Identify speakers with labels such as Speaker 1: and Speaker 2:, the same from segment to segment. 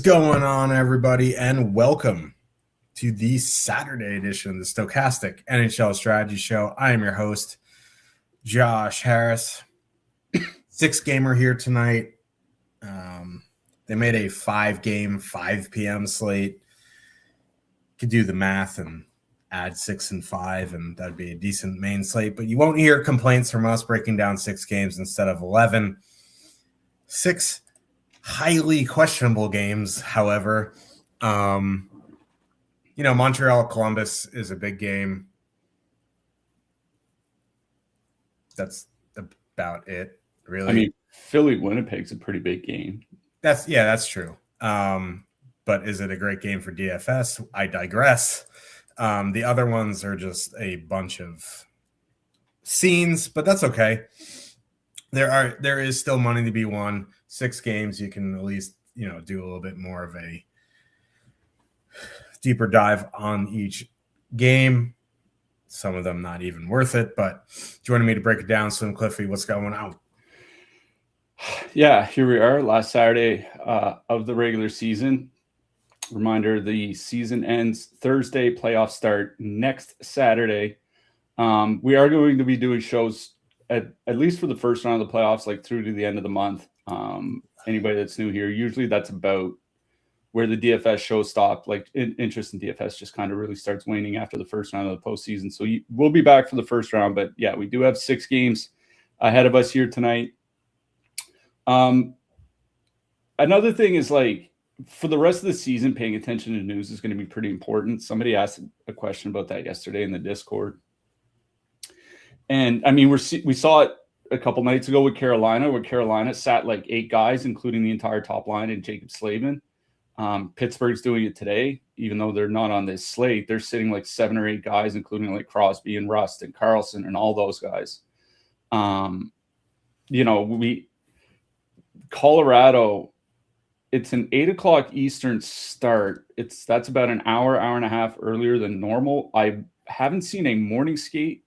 Speaker 1: going on, everybody, and welcome to the Saturday edition of the Stokastic NHL Strategy Show. I am your host, Josh Harris. Six gamer here tonight. They made a 5-game, 5 p.m. slate. Could do the math and add 6 and 5, and that'd be a decent main slate. But you won't hear complaints from us breaking down 6 games instead of 11. 6 highly questionable games, however. Montreal Columbus is a big game. That's about it, really.
Speaker 2: I mean, Philly Winnipeg's a pretty big game.
Speaker 1: That's true. But is it a great game for DFS? I digress. The other ones are just a bunch of scenes, but that's okay. There is still money to be won. 6 games, you can at least, do a little bit more of a deeper dive on each game. Some of them not even worth it, but joining me to break it down, Slim Cliffy, what's going on?
Speaker 2: Yeah, here we are, last Saturday of the regular season. Reminder, the season ends Thursday, playoffs start next Saturday. We are going to be doing shows at least for the first round of the playoffs, like through to the end of the month. Anybody that's new here, usually that's about where the DFS shows stop. Like interest in DFS just kind of really starts waning after the first round of the postseason. So we'll be back for the first round, but yeah, we do have 6 games ahead of us here tonight. Another thing is, like, for the rest of the season, paying attention to news is going to be pretty important. Somebody asked a question about that yesterday in the Discord. And I mean, we saw it a couple nights ago with Carolina, where Carolina sat like 8 guys, including the entire top line and Jacob Slavin. Pittsburgh's doing it today, even though they're not on this slate. They're sitting like 7 or 8 guys, including like Crosby and Rust and Carlson and all those guys. Colorado, it's an 8 o'clock Eastern start. That's about an hour and a half earlier than normal. I haven't seen a morning skate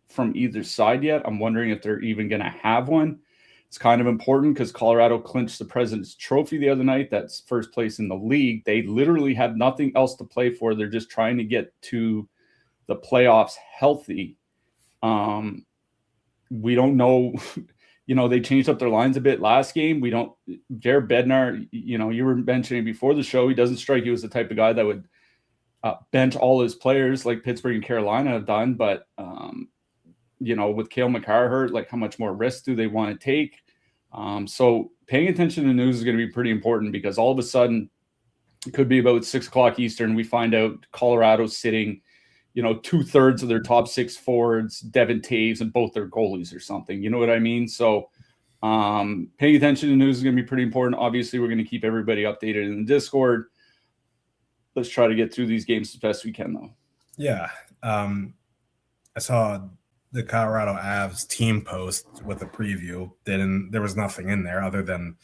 Speaker 2: from either side yet. I'm wondering if they're even going to have one. It's kind of important because Colorado clinched the President's Trophy the other night. That's first place in the league. They literally have nothing else to play for. They're just trying to get to the playoffs healthy. We don't know. They changed up their lines a bit last game. Jared Bednar, you were mentioning before the show, he doesn't strike you as the type of guy that would bench all his players like Pittsburgh and Carolina have done. But, with Cale Makar hurt, like, how much more risk do they want to take? So paying attention to news is going to be pretty important, because all of a sudden it could be about 6 o'clock Eastern. We find out Colorado's sitting, 2/3 of their top 6 forwards, Devin Taves, and both their goalies or something. You know what I mean? So paying attention to news is going to be pretty important. Obviously, we're going to keep everybody updated in the Discord. Let's try to get through these games as best we can, though.
Speaker 1: Yeah. I saw the Colorado Avs team post with a preview. There was nothing in there other than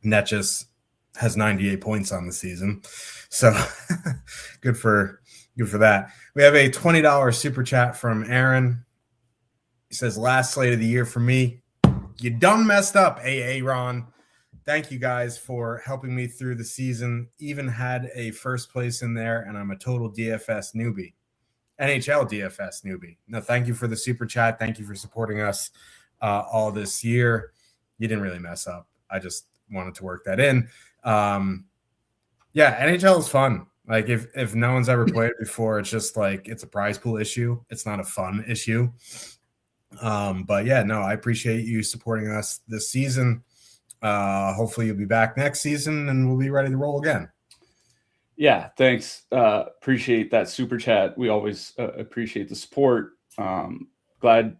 Speaker 1: Netchus has 98 points on the season. So good for that. We have a $20 super chat from Aaron. He says, last slate of the year for me. You done messed up, Ron. Thank you guys for helping me through the season. Even had a first place in there, and I'm a total DFS newbie. NHL DFS newbie. No, thank you for the super chat. Thank you for supporting us all this year. You didn't really mess up. I just wanted to work that in. NHL is fun. Like, if no one's ever played it before, it's just like, it's a prize pool issue. It's not a fun issue. But yeah, no, I appreciate you supporting us this season. Hopefully you'll be back next season and we'll be ready to roll again.
Speaker 2: Yeah, thanks. Appreciate that super chat. We always appreciate the support. Glad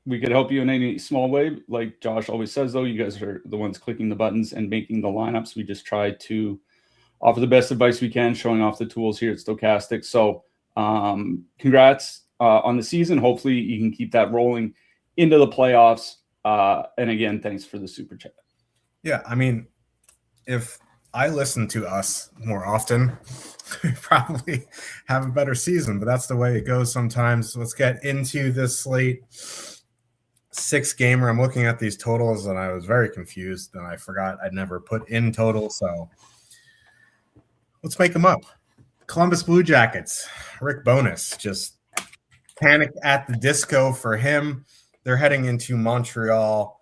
Speaker 2: we could help you in any small way. Like Josh always says, though, you guys are the ones clicking the buttons and making the lineups. We just try to offer the best advice we can, showing off the tools here at Stokastic. So congrats on the season. Hopefully you can keep that rolling into the playoffs. And again, thanks for the super chat.
Speaker 1: Yeah, I mean, if I listen to us more often, we probably have a better season, but that's the way it goes sometimes. Let's get into this slate. 6 gamer. I'm looking at these totals and I was very confused and I forgot I'd never put in total. So Let's make them up. Columbus Blue Jackets, Rick Bowness, just panic at the disco for him. They're heading into Montreal.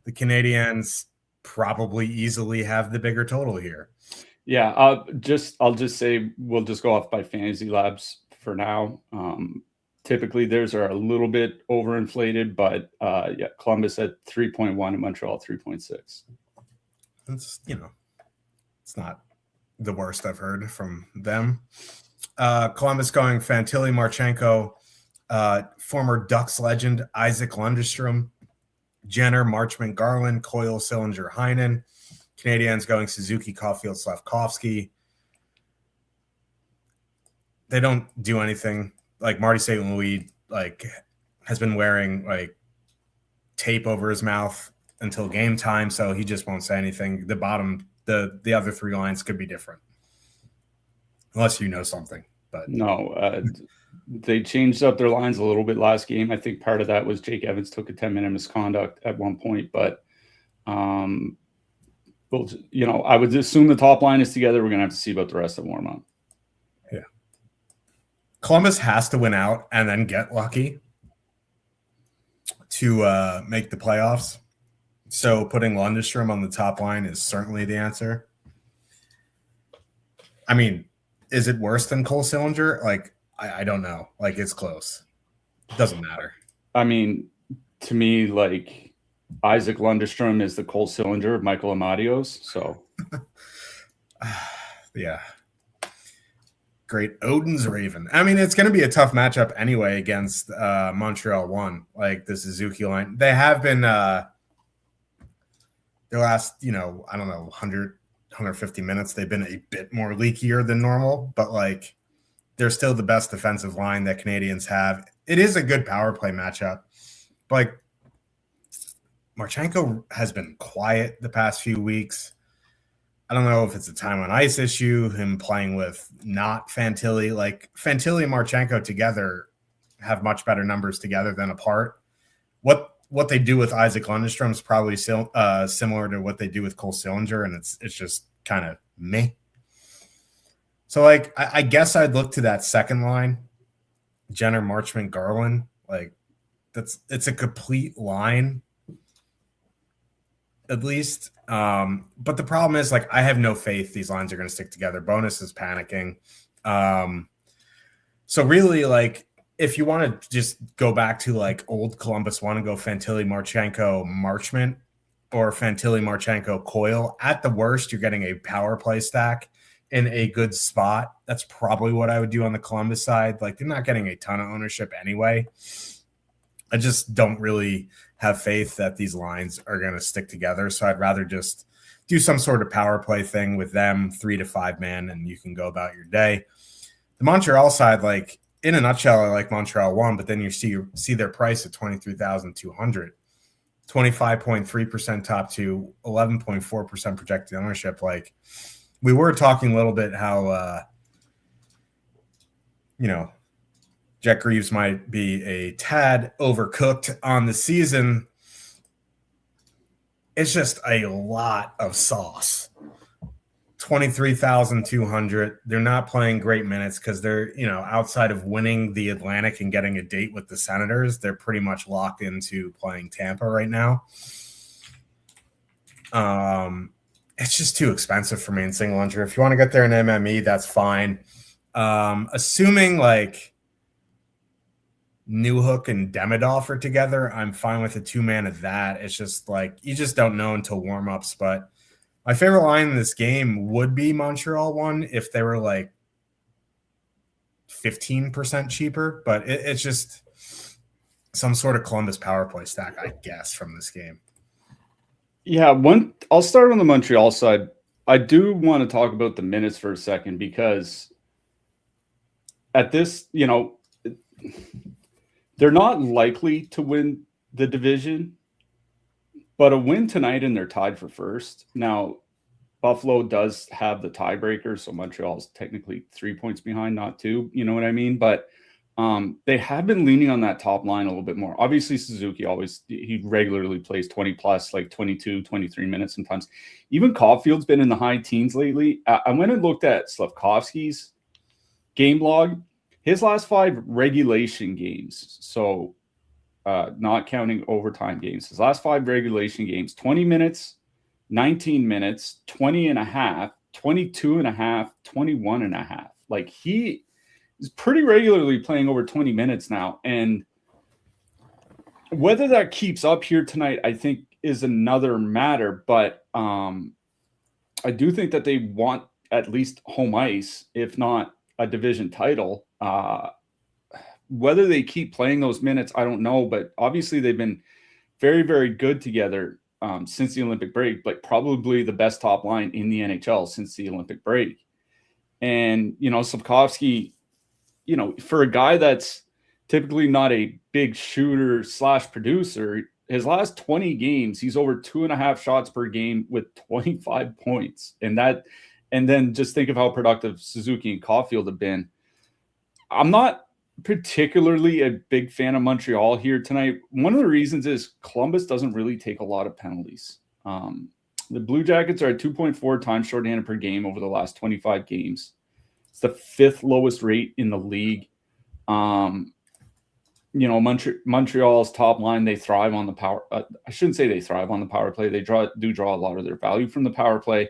Speaker 1: The Canadiens probably easily have the bigger total here.
Speaker 2: Yeah, I'll just say we'll just go off by Fantasy Labs for now. Typically, theirs are a little bit overinflated, but yeah, Columbus at 3.1 and Montreal 3.6.
Speaker 1: It's it's not the worst I've heard from them. Columbus going Fantilli, Marchenko, former Ducks legend Isaac Lundestrom, Jenner, Marchment, Garland, Coyle, Sillinger, Heinen. Canadiens going Suzuki, Caulfield, Slavkovsky. They don't do anything. Like Marty St. Louis, has been wearing tape over his mouth until game time, so he just won't say anything. The other three lines could be different, unless you know something. But
Speaker 2: no, they changed up their lines a little bit last game. I think part of that was Jake Evans took a 10-minute misconduct at one point, but well, I would assume the top line is together. We're gonna have to see about the rest of warm up.
Speaker 1: Yeah, Columbus has to win out and then get lucky to make the playoffs. So putting Lundestrom on the top line is certainly the answer. I mean, is it worse than Cole Sillinger? I don't know. It's close. It doesn't matter.
Speaker 2: I mean, to me, Isaac Lundestrom is the Cole Sillinger of Michael Amadios. So,
Speaker 1: yeah. Great. Odin's Raven. I mean, it's going to be a tough matchup anyway against Montreal 1, the Suzuki line. They have been their last, I don't know, 100, 150 minutes, they've been a bit more leakier than normal, but they're still the best defensive line that Canadians have. It is a good power play matchup. But Marchenko has been quiet the past few weeks. I don't know if it's a time on ice issue, him playing with not Fantilli. Fantilli and Marchenko together have much better numbers together than apart. What they do with Isaac Lundestrom is probably similar to what they do with Cole Sillinger, and it's just kind of meh. So, I guess I'd look to that second line, Jenner, Marchment, Garland. It's a complete line, at least. But the problem is, I have no faith these lines are going to stick together. Bonus is panicking. So really, if you want to just go back to old Columbus, want to go Fantilli, Marchenko, Marchment, or Fantilli, Marchenko, Coyle, at the worst, you're getting a power play stack in a good spot. That's probably what I would do on the Columbus side. They're not getting a ton of ownership anyway. I just don't really have faith that these lines are going to stick together. So I'd rather just do some sort of power play thing with them, 3 to 5 man, and you can go about your day. The Montreal side, in a nutshell, I like Montreal 1, but then you see their price at $23,200, 25.3% top to 11.4% projected ownership. We were talking a little bit how, Jack Reeves might be a tad overcooked on the season. It's just a lot of sauce. 23,200. They're not playing great minutes because they're, outside of winning the Atlantic and getting a date with the Senators, they're pretty much locked into playing Tampa right now. It's just too expensive for me in single entry. If you want to get there in MME, that's fine. Assuming Newhook and Demidov are together, I'm fine with a 2-man of that. It's just you just don't know until warmups. But my favorite line in this game would be Montreal 1 if they were 15% cheaper. But it's just some sort of Columbus power play stack, I guess, from this game.
Speaker 2: Yeah, I'll start on the Montreal side. I do want to talk about the minutes for a second because at this, they're not likely to win the division, but a win tonight and they're tied for first. Now, Buffalo does have the tiebreaker, so Montreal's technically 3 points behind, not 2. You know what I mean? But They have been leaning on that top line a little bit more. Obviously, Suzuki he regularly plays 20 plus, like 22, 23 minutes sometimes. Even Caulfield's been in the high teens lately. I went and looked at Slavkovsky's game log. His last 5 regulation games, so not counting overtime games, his last 5 regulation games, 20 minutes, 19 minutes, 20 and a half, 22 and a half, 21 and a half. Like, he is pretty regularly playing over 20 minutes now. And whether that keeps up here tonight, I think, is another matter. But I do think that they want at least home ice, if not a division title. Whether they keep playing those minutes, I don't know. But obviously, they've been very, very good together since the Olympic break, but probably the best top line in the NHL since the Olympic break. And, Slavkovsky, for a guy that's typically not a big shooter / producer, his last 20 games, he's over 2.5 shots per game with 25 points. And then just think of how productive Suzuki and Caulfield have been. I'm not particularly a big fan of Montreal here tonight. One of the reasons is Columbus doesn't really take a lot of penalties. The Blue Jackets are at 2.4 times shorthanded per game over the last 25 games. It's the 5th lowest rate in the league. Montreal's top line, they thrive on the power. I shouldn't say they thrive on the power play. They do draw a lot of their value from the power play.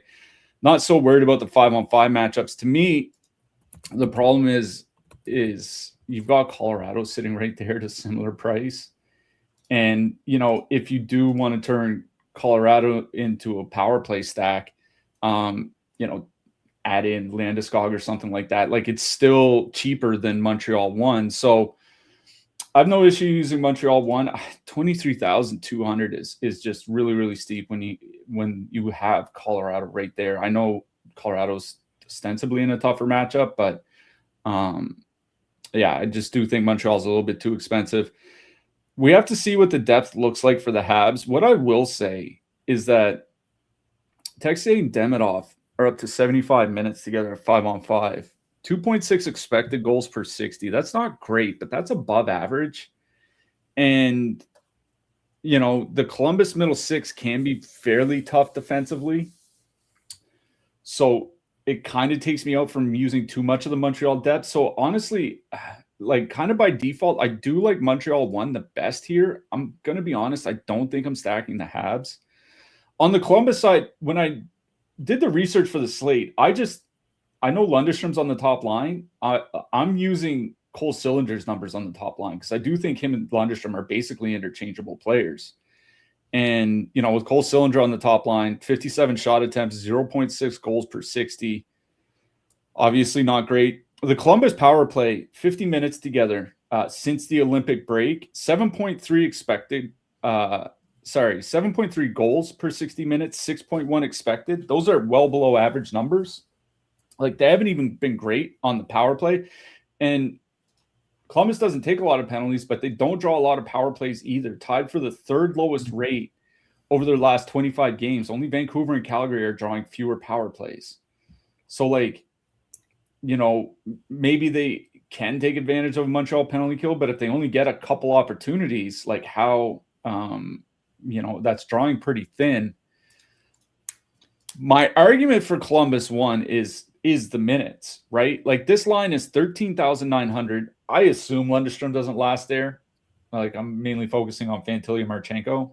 Speaker 2: Not so worried about the 5-on-5 matchups. To me, the problem is you've got Colorado sitting right there at a similar price. And, if you do want to turn Colorado into a power play stack, add in Landeskog or something like that. Like, it's still cheaper than Montreal 1. So I have no issue using Montreal 1. 23,200 is just really, really steep when you have Colorado right there. I know Colorado's ostensibly in a tougher matchup, but I just do think Montreal's a little bit too expensive. We have to see what the depth looks like for the Habs. What I will say is that Texier and Demidov are up to 75 minutes together at 5-on-5. 2.6 expected goals per 60. That's not great, but that's above average. And, the Columbus middle 6 can be fairly tough defensively. So it kind of takes me out from using too much of the Montreal depth. So honestly, kind of by default, I do like Montreal 1 the best here. I'm going to be honest. I don't think I'm stacking the Habs. On the Columbus side, when I did the research for the slate, I know Lundstrom's on the top line. I'm using Cole Sillinger's numbers on the top line because I do think him and Lundstrom are basically interchangeable players. And, with Cole Sillinger on the top line, 57 shot attempts, 0.6 goals per 60. Obviously not great. The Columbus power play, 50 minutes together since the Olympic break, 7.3 expected. 7.3 goals per 60 minutes, 6.1 expected. Those are well below average numbers. Like, they haven't even been great on the power play. And Columbus doesn't take a lot of penalties, but they don't draw a lot of power plays either. Tied for the 3rd lowest rate over their last 25 games. Only Vancouver and Calgary are drawing fewer power plays. So, maybe they can take advantage of a Montreal penalty kill, but if they only get a couple opportunities, that's drawing pretty thin. My argument for Columbus 1 is the minutes, right? Like, this line is 13,900. I assume Lundstrom doesn't last there. I'm mainly focusing on Fantilli and Marchenko.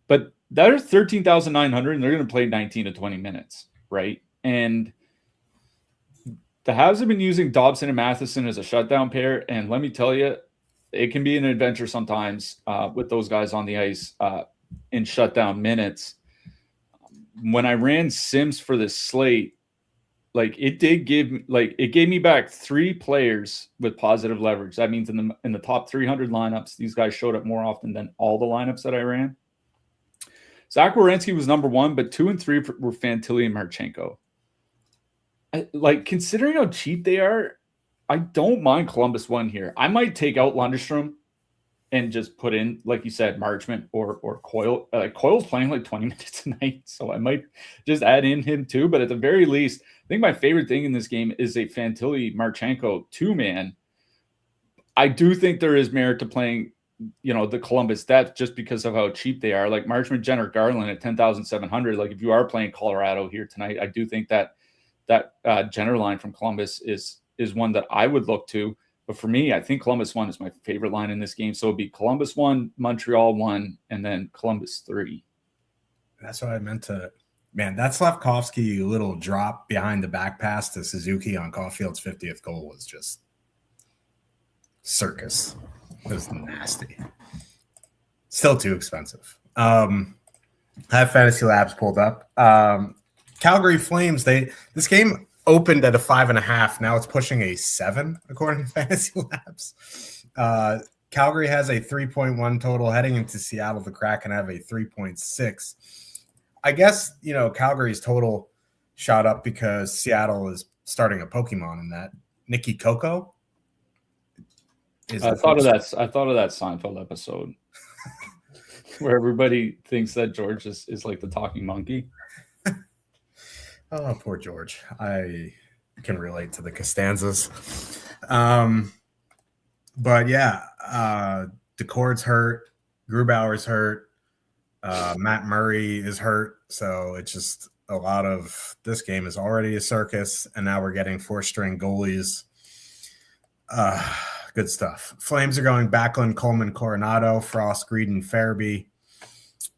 Speaker 2: But that is 13,900, and they're going to play 19 to 20 minutes, right? And the Habs have been using Dobson and Matheson as a shutdown pair, and let me tell you, it can be an adventure sometimes with those guys on the ice in shutdown minutes. When I ran Sims for this slate, it gave me back 3 players with positive leverage. That means in the top 300 lineups, these guys showed up more often than all the lineups that I ran. Zach Werenski was number 1, but 2 and 3 were Fantilli and Marchenko. Considering how cheap they are, I don't mind Columbus 1 here. I might take out Lundstrom and just put in, like you said, Marchment or Coyle. Coyle's playing 20 minutes tonight, so I might just add in him too. But at the very least, I think my favorite thing in this game is a Fantilli Marchenko 2-man I do think there is merit to playing, the Columbus depth just because of how cheap they are. Like Marchment, Jenner, Garland at 10,700. Like if you are playing Colorado here tonight, I do think that Jenner line from Columbus is one that I would look to. But for me, I think Columbus 1 is my favorite line in this game. So it'd be Columbus 1, Montreal 1, and then Columbus 3.
Speaker 1: That's what I meant to. Man, that Slavkovsky little drop behind the back pass to Suzuki on Caulfield's 50th goal was just circus. It was nasty. Still too expensive. I have Fantasy Labs pulled up. Calgary Flames, this game opened at a 5.5. Now it's pushing a 7, according to Fantasy Labs. Calgary has a 3.1 total. Heading into Seattle, the Kraken have a 3.6. I guess, Calgary's total shot up because Seattle is starting a Pokemon in that. Nikki Coco?
Speaker 2: I thought of that Seinfeld episode where everybody thinks that George is like the talking monkey.
Speaker 1: Oh, poor George. I can relate to the Costanzas. But yeah, DeCord's hurt. Grubauer's hurt. Matt Murray is hurt. So it's just a lot of this game is already a circus. And now we're getting 4-string goalies. Good stuff. Flames are going Backlund, Coleman, Coronado, Frost, Greedon, Farabee.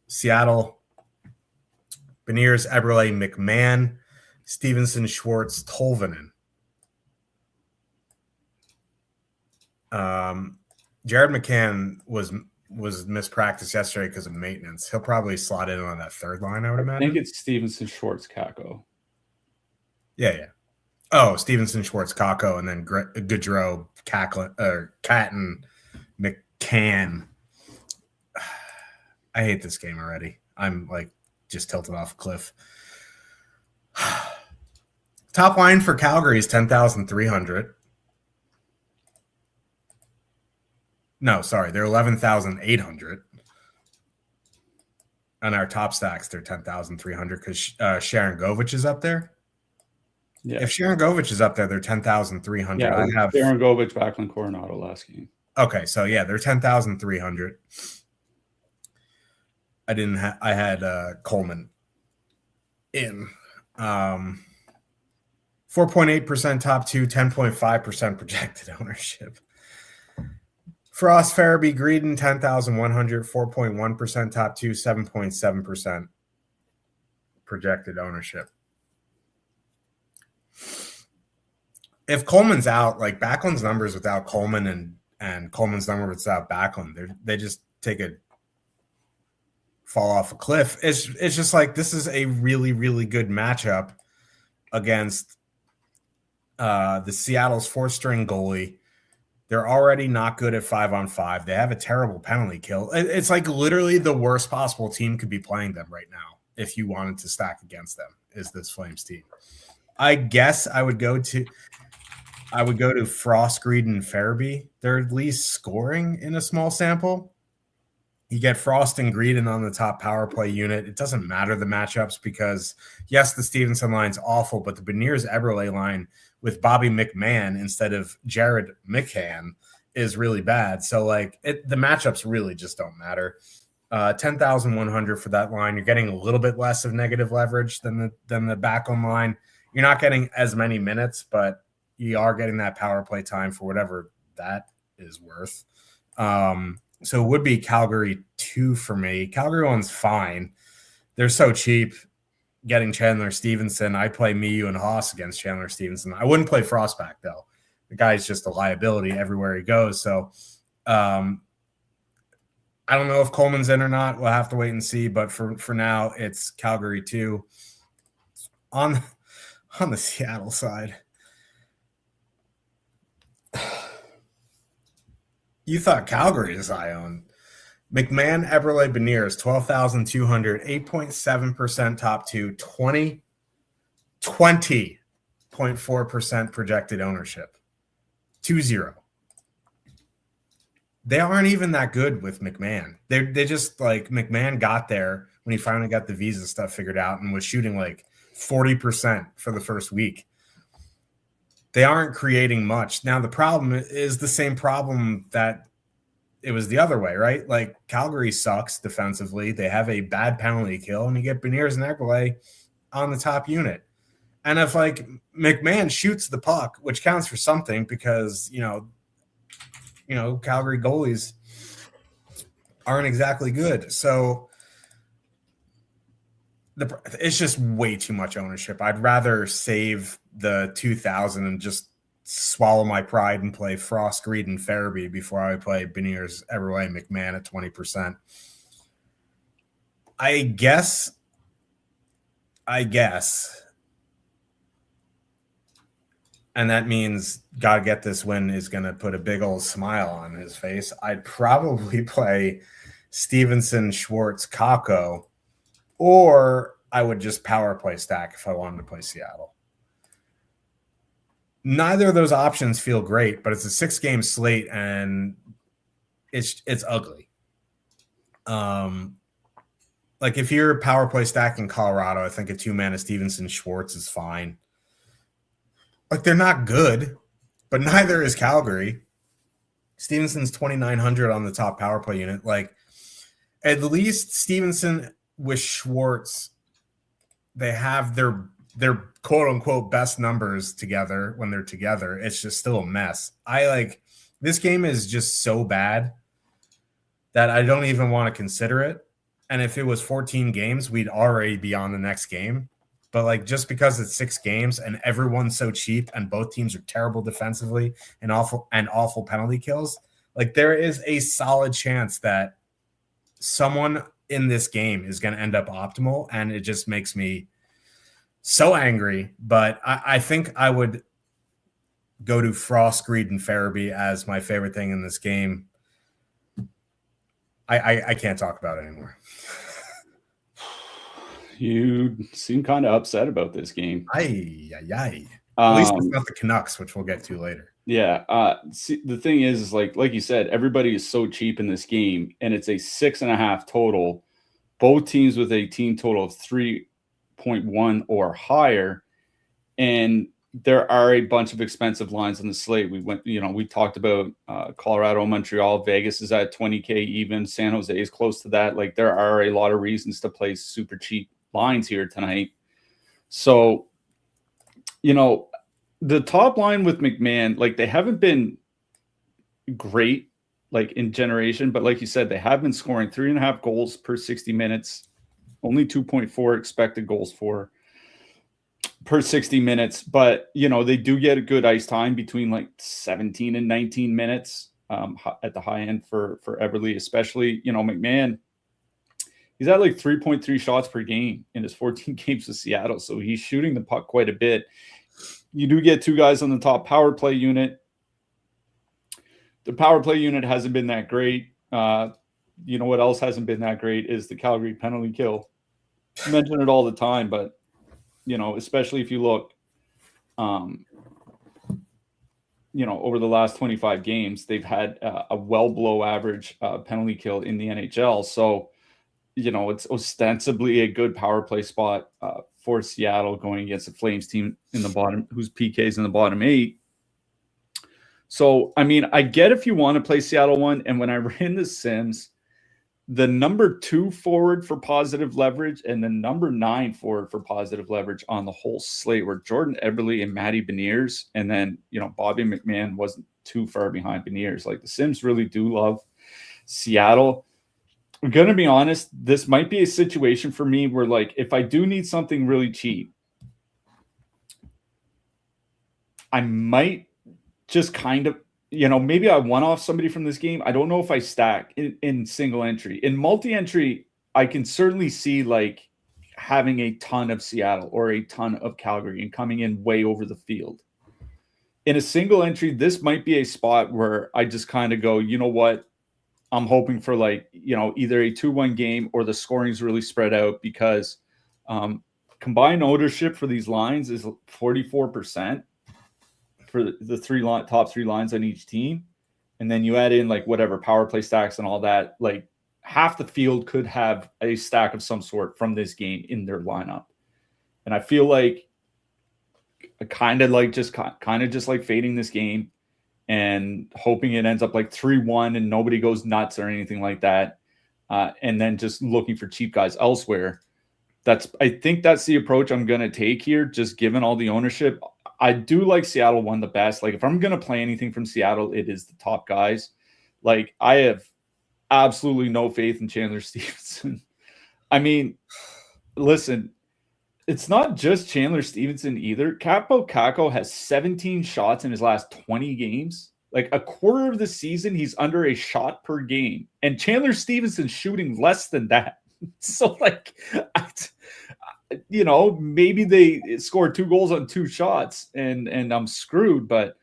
Speaker 1: Seattle, Beniers, Eberle, McMahon, Stevenson, Schwartz, Tolvanen. Jared McCann was mispracticed yesterday because of maintenance. He'll probably slot in on that third line, I would imagine.
Speaker 2: I think it's Stevenson, Schwartz, Kako.
Speaker 1: Yeah. Oh, Stevenson, Schwartz, Kako, and then Gaudreau, Catton, McCann. I hate this game already. I'm like just tilted off a cliff. Top line for Calgary is 10,300. No, sorry, they're 11,800. On our top stacks, they're 10,300 because Sharon Govich is up there. Yeah. If Sharon Govich is up there, they're 10,300.
Speaker 2: Yeah, I have Sharon Govich, Backlund, Coronado last game.
Speaker 1: Okay, so yeah, they're 10,300. I had Coleman in 4.8% top 2, 10.5% projected ownership. Frost, Farabee, Greedon, 10,100, 4.1% top 2, 7.7% projected ownership. If Coleman's out, like Backlund's numbers without Coleman and Coleman's number without Backlund, they just take a fall off a cliff. It's just like this is a really, really good matchup against the Seattle's 4-string goalie. They're already not good at 5-on-5. They have a terrible penalty kill. It's like literally the worst possible team could be playing them right now if you wanted to stack against them, is this Flames team. I guess I would go to Frost, Greed, and Farabee. They're at least scoring in a small sample. You get Frost and Greedon on the top power play unit. It doesn't matter the matchups because, yes, the Stevenson line's awful, but the Beniers-Eberle line with Bobby McMahon instead of Jared McCann is really bad. So, like, the matchups really just don't matter. 10,100 for that line. You're getting a little bit less of negative leverage than the back on line. You're not getting as many minutes, but you are getting that power play time for whatever that is worth. So it would be Calgary 2 for me. Calgary 1's fine. They're so cheap. Getting Chandler Stevenson, I play Miyu and Haas against Chandler Stevenson. I wouldn't play Frostback, though. The guy's just a liability everywhere he goes. So I don't know if Coleman's in or not. We'll have to wait and see. But for now, it's Calgary 2. On the Seattle side, you thought Calgary is Zion. McMahon, Eberle, Beniers, 12,200, 8.7% top 2, 20.4% projected ownership. 2-0. They aren't even that good with McMahon. They just like McMahon got there when he finally got the visa stuff figured out and was shooting like 40% for the first week. they aren't creating much. Now, the problem is the same problem that it was the other way, right? Like Calgary sucks defensively. They have a bad penalty kill, and you get Beniers and Eberle on the top unit. And if like McMahon shoots the puck, which counts for something because, Calgary goalies aren't exactly good. So it's just way too much ownership. I'd rather save the 2,000 and just swallow my pride and play Frost, Reed, and Farabee before I play Beniers, Eberle, McMahon at 20%. I guess. And that means gotta get this win is going to put a big old smile on his face. I'd probably play Stevenson, Schwartz, Kakko, or I would just power play stack if I wanted to play Seattle. Neither of those options feel great, but it's a 6-game slate and it's ugly. Like if you're power play stacking Colorado, I think a 2-mana Stevenson Schwartz is fine. Like they're not good, but neither is Calgary. Stevenson's 2,900 on the top power play unit. Like at least Stevenson with Schwartz, they have their quote unquote best numbers together when they're together. It's just still a mess. This game is just so bad that I don't even want to consider it. And if it was 14 games, we'd already be on the next game. But like just because it's 6 games and everyone's so cheap and both teams are terrible defensively and awful penalty kills, like there is a solid chance that someone in this game is going to end up optimal, and it just makes me so angry. But I think I would go to Frost, Greed, and Farabee as my favorite thing in this game. I can't talk about it anymore.
Speaker 2: You seem kind of upset about this game.
Speaker 1: At least it's not the Canucks, which we'll get to later.
Speaker 2: Yeah. See, the thing is like you said, everybody is so cheap in this game, and it's a 6.5 total. Both teams with a team total of 3.1 or higher. And there are a bunch of expensive lines on the slate. We talked about Colorado, Montreal. Vegas is at 20K even. San Jose is close to that. Like there are a lot of reasons to play super cheap lines here tonight. So, the top line with McMahon, like they haven't been great like in generation, but like you said, they have been scoring 3.5 goals per 60 minutes, only 2.4 expected goals per 60 minutes. But, they do get a good ice time between like 17 and 19 minutes at the high end for Eberle, especially, McMahon. He's at like 3.3 shots per game in his 14 games with Seattle. So he's shooting the puck quite a bit. You do get 2 guys on the top power play unit. The power play unit hasn't been that great. What else hasn't been that great is the Calgary penalty kill. I mention it all the time, but, especially if you look, over the last 25 games, they've had a well below average penalty kill in the NHL. So, it's ostensibly a good power play spot for Seattle going against the Flames team in the bottom, whose PK is in the bottom 8. So, I mean, I get if you want to play Seattle one. And when I ran the Sims, the number 2 forward for positive leverage and the number 9 forward for positive leverage on the whole slate were Jordan Eberle and Matty Beniers. And then, Bobby McMahon wasn't too far behind Beniers. Like the Sims really do love Seattle. I'm going to be honest, this might be a situation for me where, like, if I do need something really cheap, I might just kind of, maybe I one-off somebody from this game. I don't know if I stack in single entry. In multi-entry, I can certainly see, like, having a ton of Seattle or a ton of Calgary and coming in way over the field. In a single entry, this might be a spot where I just kind of go, you know what? I'm hoping for either a 2-1 game or the scoring is really spread out because combined ownership for these lines is 44% for the top 3 lines on each team. And then you add in like whatever power play stacks and all that, like half the field could have a stack of some sort from this game in their lineup. And I feel like kind of just like fading this game and hoping it ends up like 3-1 and nobody goes nuts or anything like that. And then just looking for cheap guys elsewhere. I think that's the approach I'm going to take here, just given all the ownership. I do like Seattle won the best. Like if I'm going to play anything from Seattle, it is the top guys. Like I have absolutely no faith in Chandler Stevenson. I mean, listen, it's not just Chandler Stevenson either. Capo Caco has 17 shots in his last 20 games. Like a quarter of the season, he's under a shot per game. And Chandler Stevenson's shooting less than that. So like, maybe they scored 2 goals on 2 shots and I'm screwed. But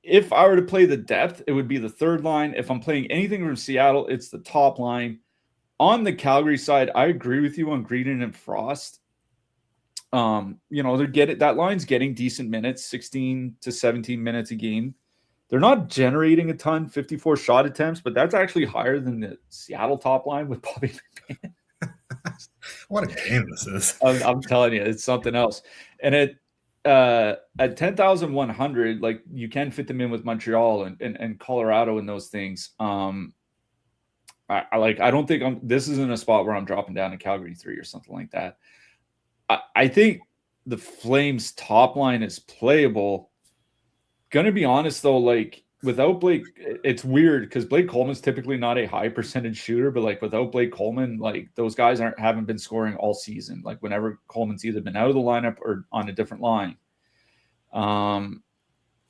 Speaker 2: if I were to play the depth, it would be the third line. If I'm playing anything from Seattle, it's the top line. On the Calgary side, I agree with you on Green and Frost. That line's getting decent minutes, 16 to 17 minutes a game. They're not generating a ton, 54 shot attempts, but that's actually higher than the Seattle top line with Bobby McMahon.
Speaker 1: What a game this is.
Speaker 2: I'm telling you, it's something else. And at 10,100, like you can fit them in with Montreal and Colorado and those things. I don't think this isn't a spot where I'm dropping down to Calgary 3 or something like that. I think the Flames top line is playable. Gonna be honest though, like without Blake, it's weird because Blake Coleman's typically not a high percentage shooter, but like without Blake Coleman, like those guys haven't been scoring all season. Like whenever Coleman's either been out of the lineup or on a different line,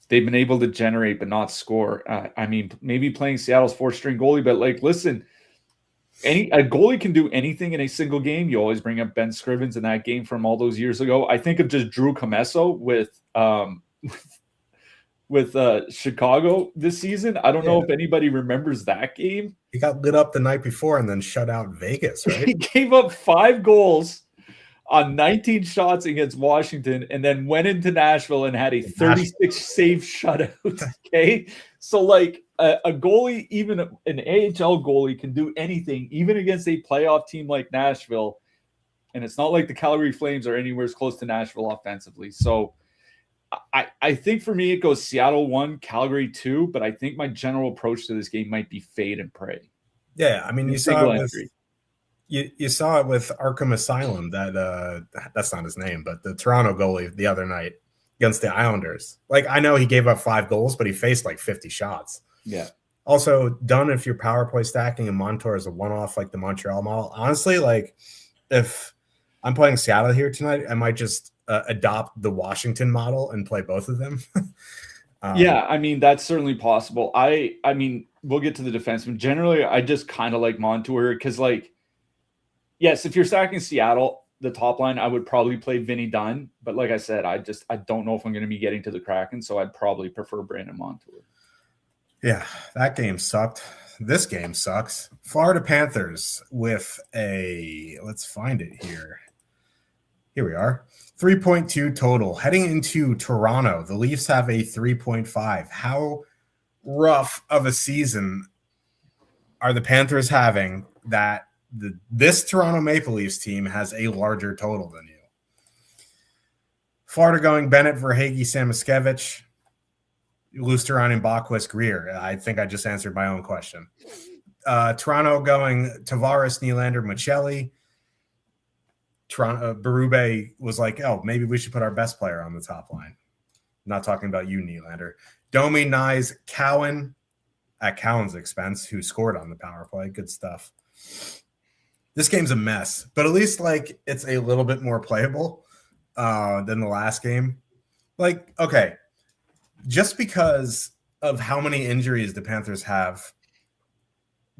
Speaker 2: they've been able to generate but not score. I mean, maybe playing Seattle's 4th-string goalie, but like, listen, a goalie can do anything in a single game. You always bring up Ben Scrivens in that game from all those years ago. I think of just Drew Comesso with Chicago this season. I don't know if anybody remembers that game.
Speaker 1: He got lit up the night before and then shut out Vegas, right?
Speaker 2: He gave up 5 goals on 19 shots against Washington and then went into Nashville and had a 36 save shutout. Okay. So like a goalie, even an AHL goalie can do anything, even against a playoff team like Nashville. And it's not like the Calgary Flames are anywhere as close to Nashville offensively. So I think for me, it goes Seattle 1, Calgary 2, but I think my general approach to this game might be fade and pray.
Speaker 1: Yeah. I mean, you saw it with Arkham Asylum, that's not his name, but the Toronto goalie the other night against the Islanders. Like, I know he gave up 5 goals, but he faced like 50 shots.
Speaker 2: Yeah.
Speaker 1: Also, done if you're power play stacking and Montour is a one-off like the Montreal model. Honestly, like if I'm playing Seattle here tonight, I might just adopt the Washington model and play both of them.
Speaker 2: Yeah, I mean, that's certainly possible. I mean, we'll get to the defenseman. Generally, I just kind of like Montour because, like, yes, if you're stacking Seattle, the top line, I would probably play Vinny Dunn. But like I said, I don't know if I'm going to be getting to the Kraken, so I'd probably prefer Brandon Montour.
Speaker 1: Yeah, that game sucked. This game sucks. Florida Panthers with let's find it here. Here we are. 3.2 total. Heading into Toronto, the Leafs have a 3.5. How rough of a season are the Panthers having that this Toronto Maple Leafs team has a larger total than you? Florida going Bennett, Verhaeghe, Samoskevich, Lusterine, Bachwist, Greer. I think I just answered my own question. Toronto going Tavares, Nylander, Michelli. Toronto Berube was like, oh, maybe we should put our best player on the top line. I'm not talking about you, Nylander. Domi, Nyes, Cowan at Cowan's expense, who scored on the power play. Good stuff. This game's a mess, but at least like it's a little bit more playable than the last game. Like, okay, just because of how many injuries the Panthers have,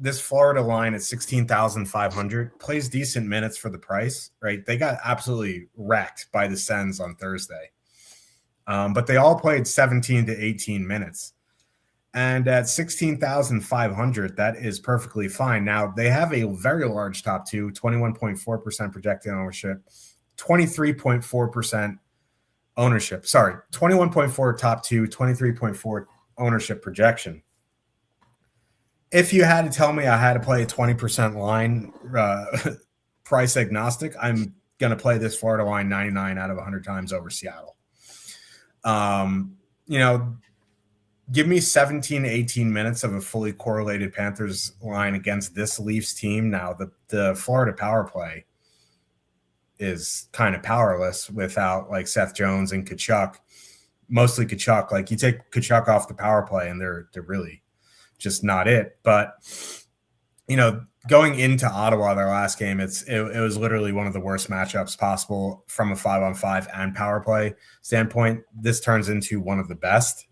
Speaker 1: this Florida line at 16,500 plays decent minutes for the price, right? They got absolutely wrecked by the Sens on Thursday. But they all played 17 to 18 minutes. And at 16,500, that is perfectly fine. Now, they have a very large top two, 21.4% projected ownership, 23.4% ownership. Sorry, 21.4 top two, 23.4 ownership projection. If you had to tell me I had to play a 20% line price agnostic, I'm going to play this Florida line 99 out of 100 times over Seattle. Give me 17, 18 minutes of a fully correlated Panthers line against this Leafs team. Now, the Florida power play is kind of powerless without like Seth Jones and Tkachuk, mostly Tkachuk. Like you take Tkachuk off the power play and they're really just not it. But, going into Ottawa, their last game, it was literally one of the worst matchups possible from a 5-on-5 and power play standpoint. This turns into one of the best.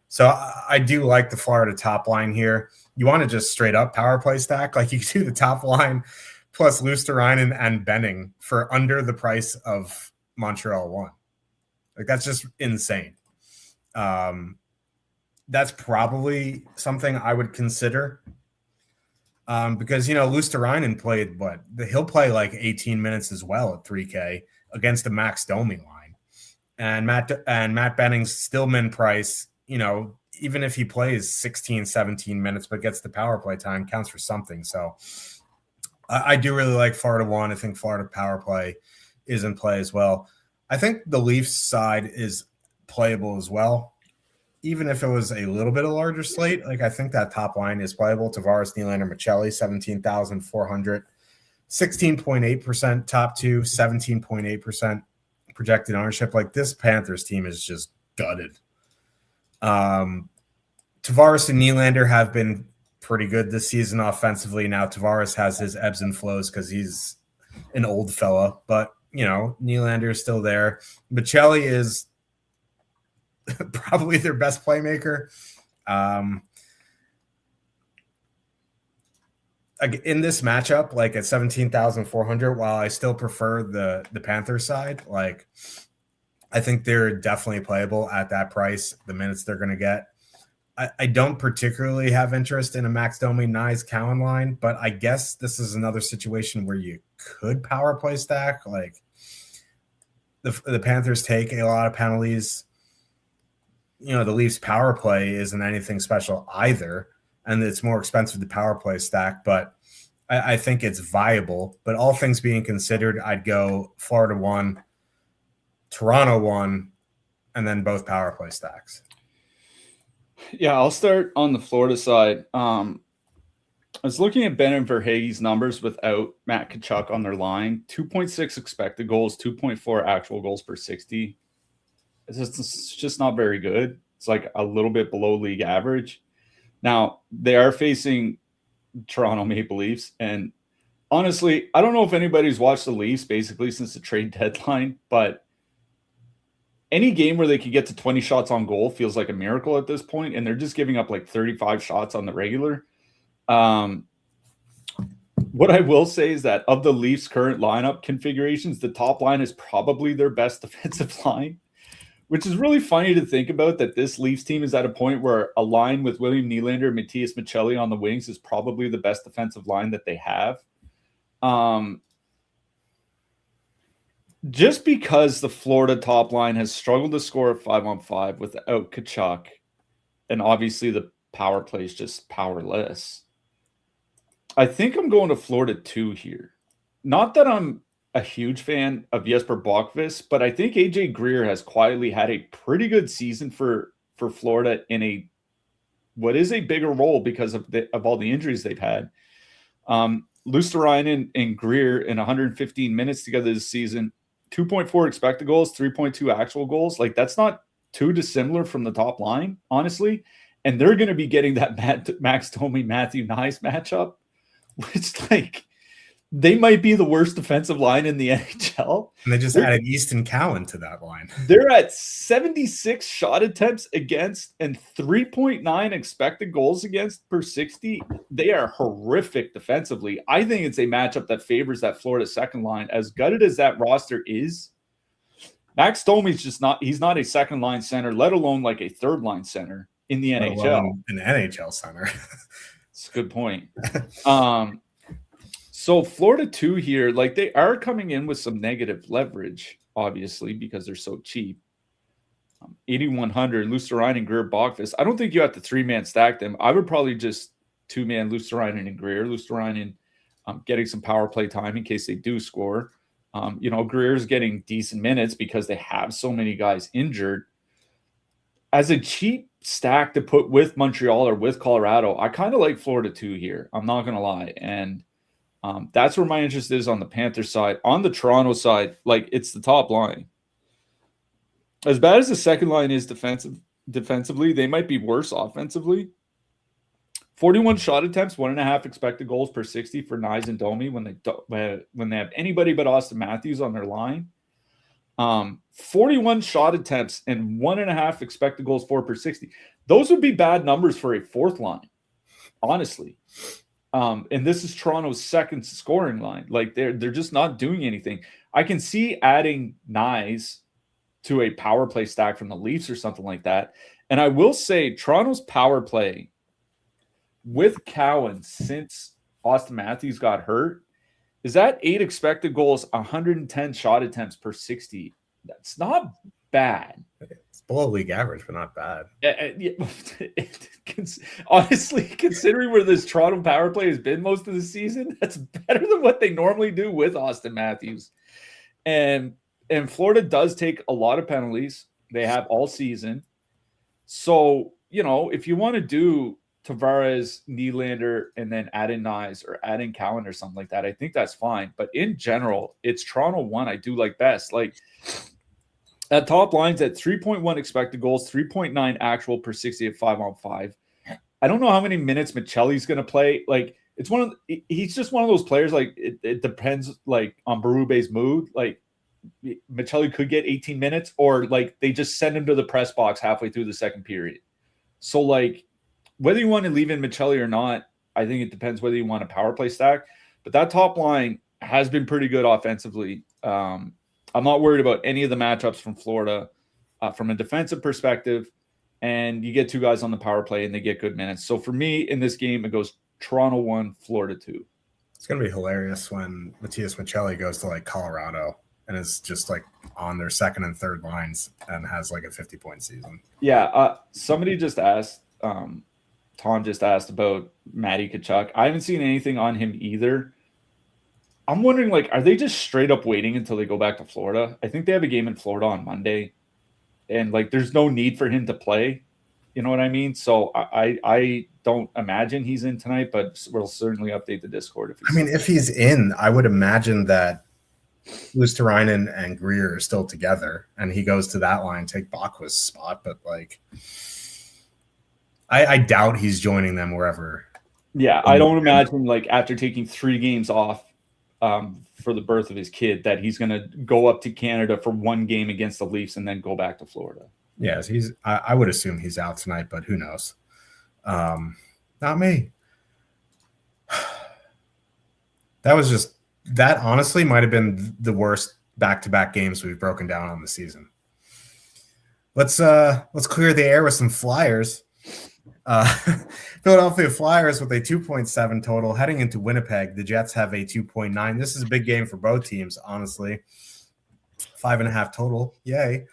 Speaker 1: So I do like the Florida top line here. You want to just straight up power play stack. Like you do the top line plus Luosterainen and Benning for under the price of Montreal won. Like that's just insane. That's probably something I would consider. Because, Luosterainen played he'll play like 18 minutes as well at 3K against the Max Domi line. And Matt Benning's still min price, even if he plays 16, 17 minutes, but gets the power play time, counts for something. So I do really like Florida one. I think Florida power play is in play as well. I think the Leafs side is playable as well. Even if it was a little bit of larger slate, like I think that top line is playable. Tavares, Nylander, Michelli, 17,400, 16.8% top two, 17.8% projected ownership. Like this Panthers team is just gutted. Tavares and Nylander have been pretty good this season offensively. Now Tavares has his ebbs and flows because he's an old fella, but Nylander is still there. Michelli is probably their best playmaker. In this matchup, like at 17,400, while I still prefer the Panthers side, like I think they're definitely playable at that price, the minutes they're going to get. I don't particularly have interest in a Max Domi, Nyes, Cowan line, but I guess this is another situation where you could power play stack. Like the Panthers take a lot of penalties. The Leafs power play isn't anything special either, and it's more expensive to power play stack, but I think it's viable. But all things being considered, I'd go Florida 1, Toronto 1, and then both power play stacks.
Speaker 2: Yeah, I'll start on the Florida side. I was looking at Ben and Verhaeghe's numbers without Matt Tkachuk on their line. 2.6 expected goals, 2.4 actual goals per 60. It's just not very good. It's like a little bit below league average. Now, they are facing Toronto Maple Leafs. And honestly, I don't know if anybody's watched the Leafs basically since the trade deadline, but any game where they could get to 20 shots on goal feels like a miracle at this point, and they're just giving up like 35 shots on the regular. What I will say is that of the Leafs' current lineup configurations, the top line is probably their best defensive line, which is really funny to think about, that this Leafs team is at a point where a line with William Nylander and Matthias Michelli on the wings is probably the best defensive line that they have. Just because the Florida top line has struggled to score a 5-on-5 without Tkachuk, and obviously the power play is just powerless, I think I'm going to Florida 2 here. Not that I'm a huge fan of Jesper Bockvist, but I think AJ Greer has quietly had a pretty good season for Florida in what is a bigger role because of all the injuries they've had. Luosterainen and Greer in 115 minutes together this season, 2.4 expected goals, 3.2 actual goals. Like that's not too dissimilar from the top line, honestly. And they're going to be getting that Max Domi, Matthew Nyes matchup, which like they might be the worst defensive line in the NHL.
Speaker 1: And they just added Easton Cowan to that line.
Speaker 2: They're at 76 shot attempts against and 3.9 expected goals against per 60. They are horrific defensively. I think it's a matchup that favors that Florida second line. As gutted as that roster is, Max Domi's just not, he's not a second line center, let alone like a third line center in the NHL.
Speaker 1: An NHL center.
Speaker 2: That's a good point. So Florida 2 here, like they are coming in with some negative leverage, obviously, because they're so cheap. 8,100, Luosterainen, Greer, Bockvist. I don't think you have to 3-man stack them. I would probably just 2-man Luosterainen and Greer. Luosterainen getting some power play time in case they do score. Greer's getting decent minutes because they have so many guys injured. As a cheap stack to put with Montreal or with Colorado, I kind of like Florida too here. I'm not going to lie. And that's where my interest is on the Panthers side. On the Toronto side, like, it's the top line. As bad as the second line is defensively, they might be worse offensively. 41 shot attempts, 1.5 expected goals per 60 for Knights and Domi when they have anybody but Austin Matthews on their line. 41 shot attempts and 1.5 expected goals for per 60. Those would be bad numbers for a fourth line, honestly. And this is Toronto's second scoring line. Like, they're just not doing anything. I can see adding Knights to a power play stack from the Leafs or something like that. And I will say Toronto's power play with Cowan since Austin Matthews got hurt is at 8 expected goals, 110 shot attempts per 60. That's not bad.
Speaker 1: It's below league average, but not bad.
Speaker 2: Honestly, considering where this Toronto power play has been most of the season, that's better than what they normally do with Austin Matthews. And Florida does take a lot of penalties. They have all season. So, if you want to do Tavares, Nylander, and then add in Knies or add in Cowan or something like that, I think that's fine. But in general, it's Toronto one I do like best. Like, at top lines at 3.1 expected goals, 3.9 actual per 60 at 5-on-5. I don't know how many minutes Michelli's going to play. Like, he's just one of those players. Like, it depends, like, on Berube's mood. Like, Michelli could get 18 minutes, or like they just send him to the press box halfway through the second period. So, like, whether you want to leave in Michelli or not, I think it depends whether you want a power play stack. But that top line has been pretty good offensively. I'm not worried about any of the matchups from Florida from a defensive perspective. And you get two guys on the power play and they get good minutes. So for me in this game, it goes Toronto 1, Florida 2.
Speaker 1: It's going to be hilarious when Matias Michelli goes to like Colorado and is just like on their second and third lines and has like a 50-point season.
Speaker 2: Yeah. Somebody just asked, Tom just asked about Matty Tkachuk. I haven't seen anything on him either. I'm wondering, like, are they just straight up waiting until they go back to Florida? I think they have a game in Florida on Monday, and like, there's no need for him to play. You know what I mean? So I don't imagine he's in tonight, but we'll certainly update the Discord.
Speaker 1: If he's in, I would imagine that Luosterainen and Greer are still together, and he goes to that line, take Bakwa's spot. But like, I doubt he's joining them wherever.
Speaker 2: Yeah, I don't imagine, like, after taking 3 games off for the birth of his kid, that he's going to go up to Canada for 1 game against the Leafs and then go back to Florida.
Speaker 1: Yes, I would assume he's out tonight, but who knows? Not me. That honestly might have been the worst back-to-back games we've broken down on the season. Let's clear the air with some Flyers. Philadelphia Flyers with a 2.7 total heading into Winnipeg. The Jets have a 2.9. This is a big game for both teams, honestly. 5.5 total. Yay.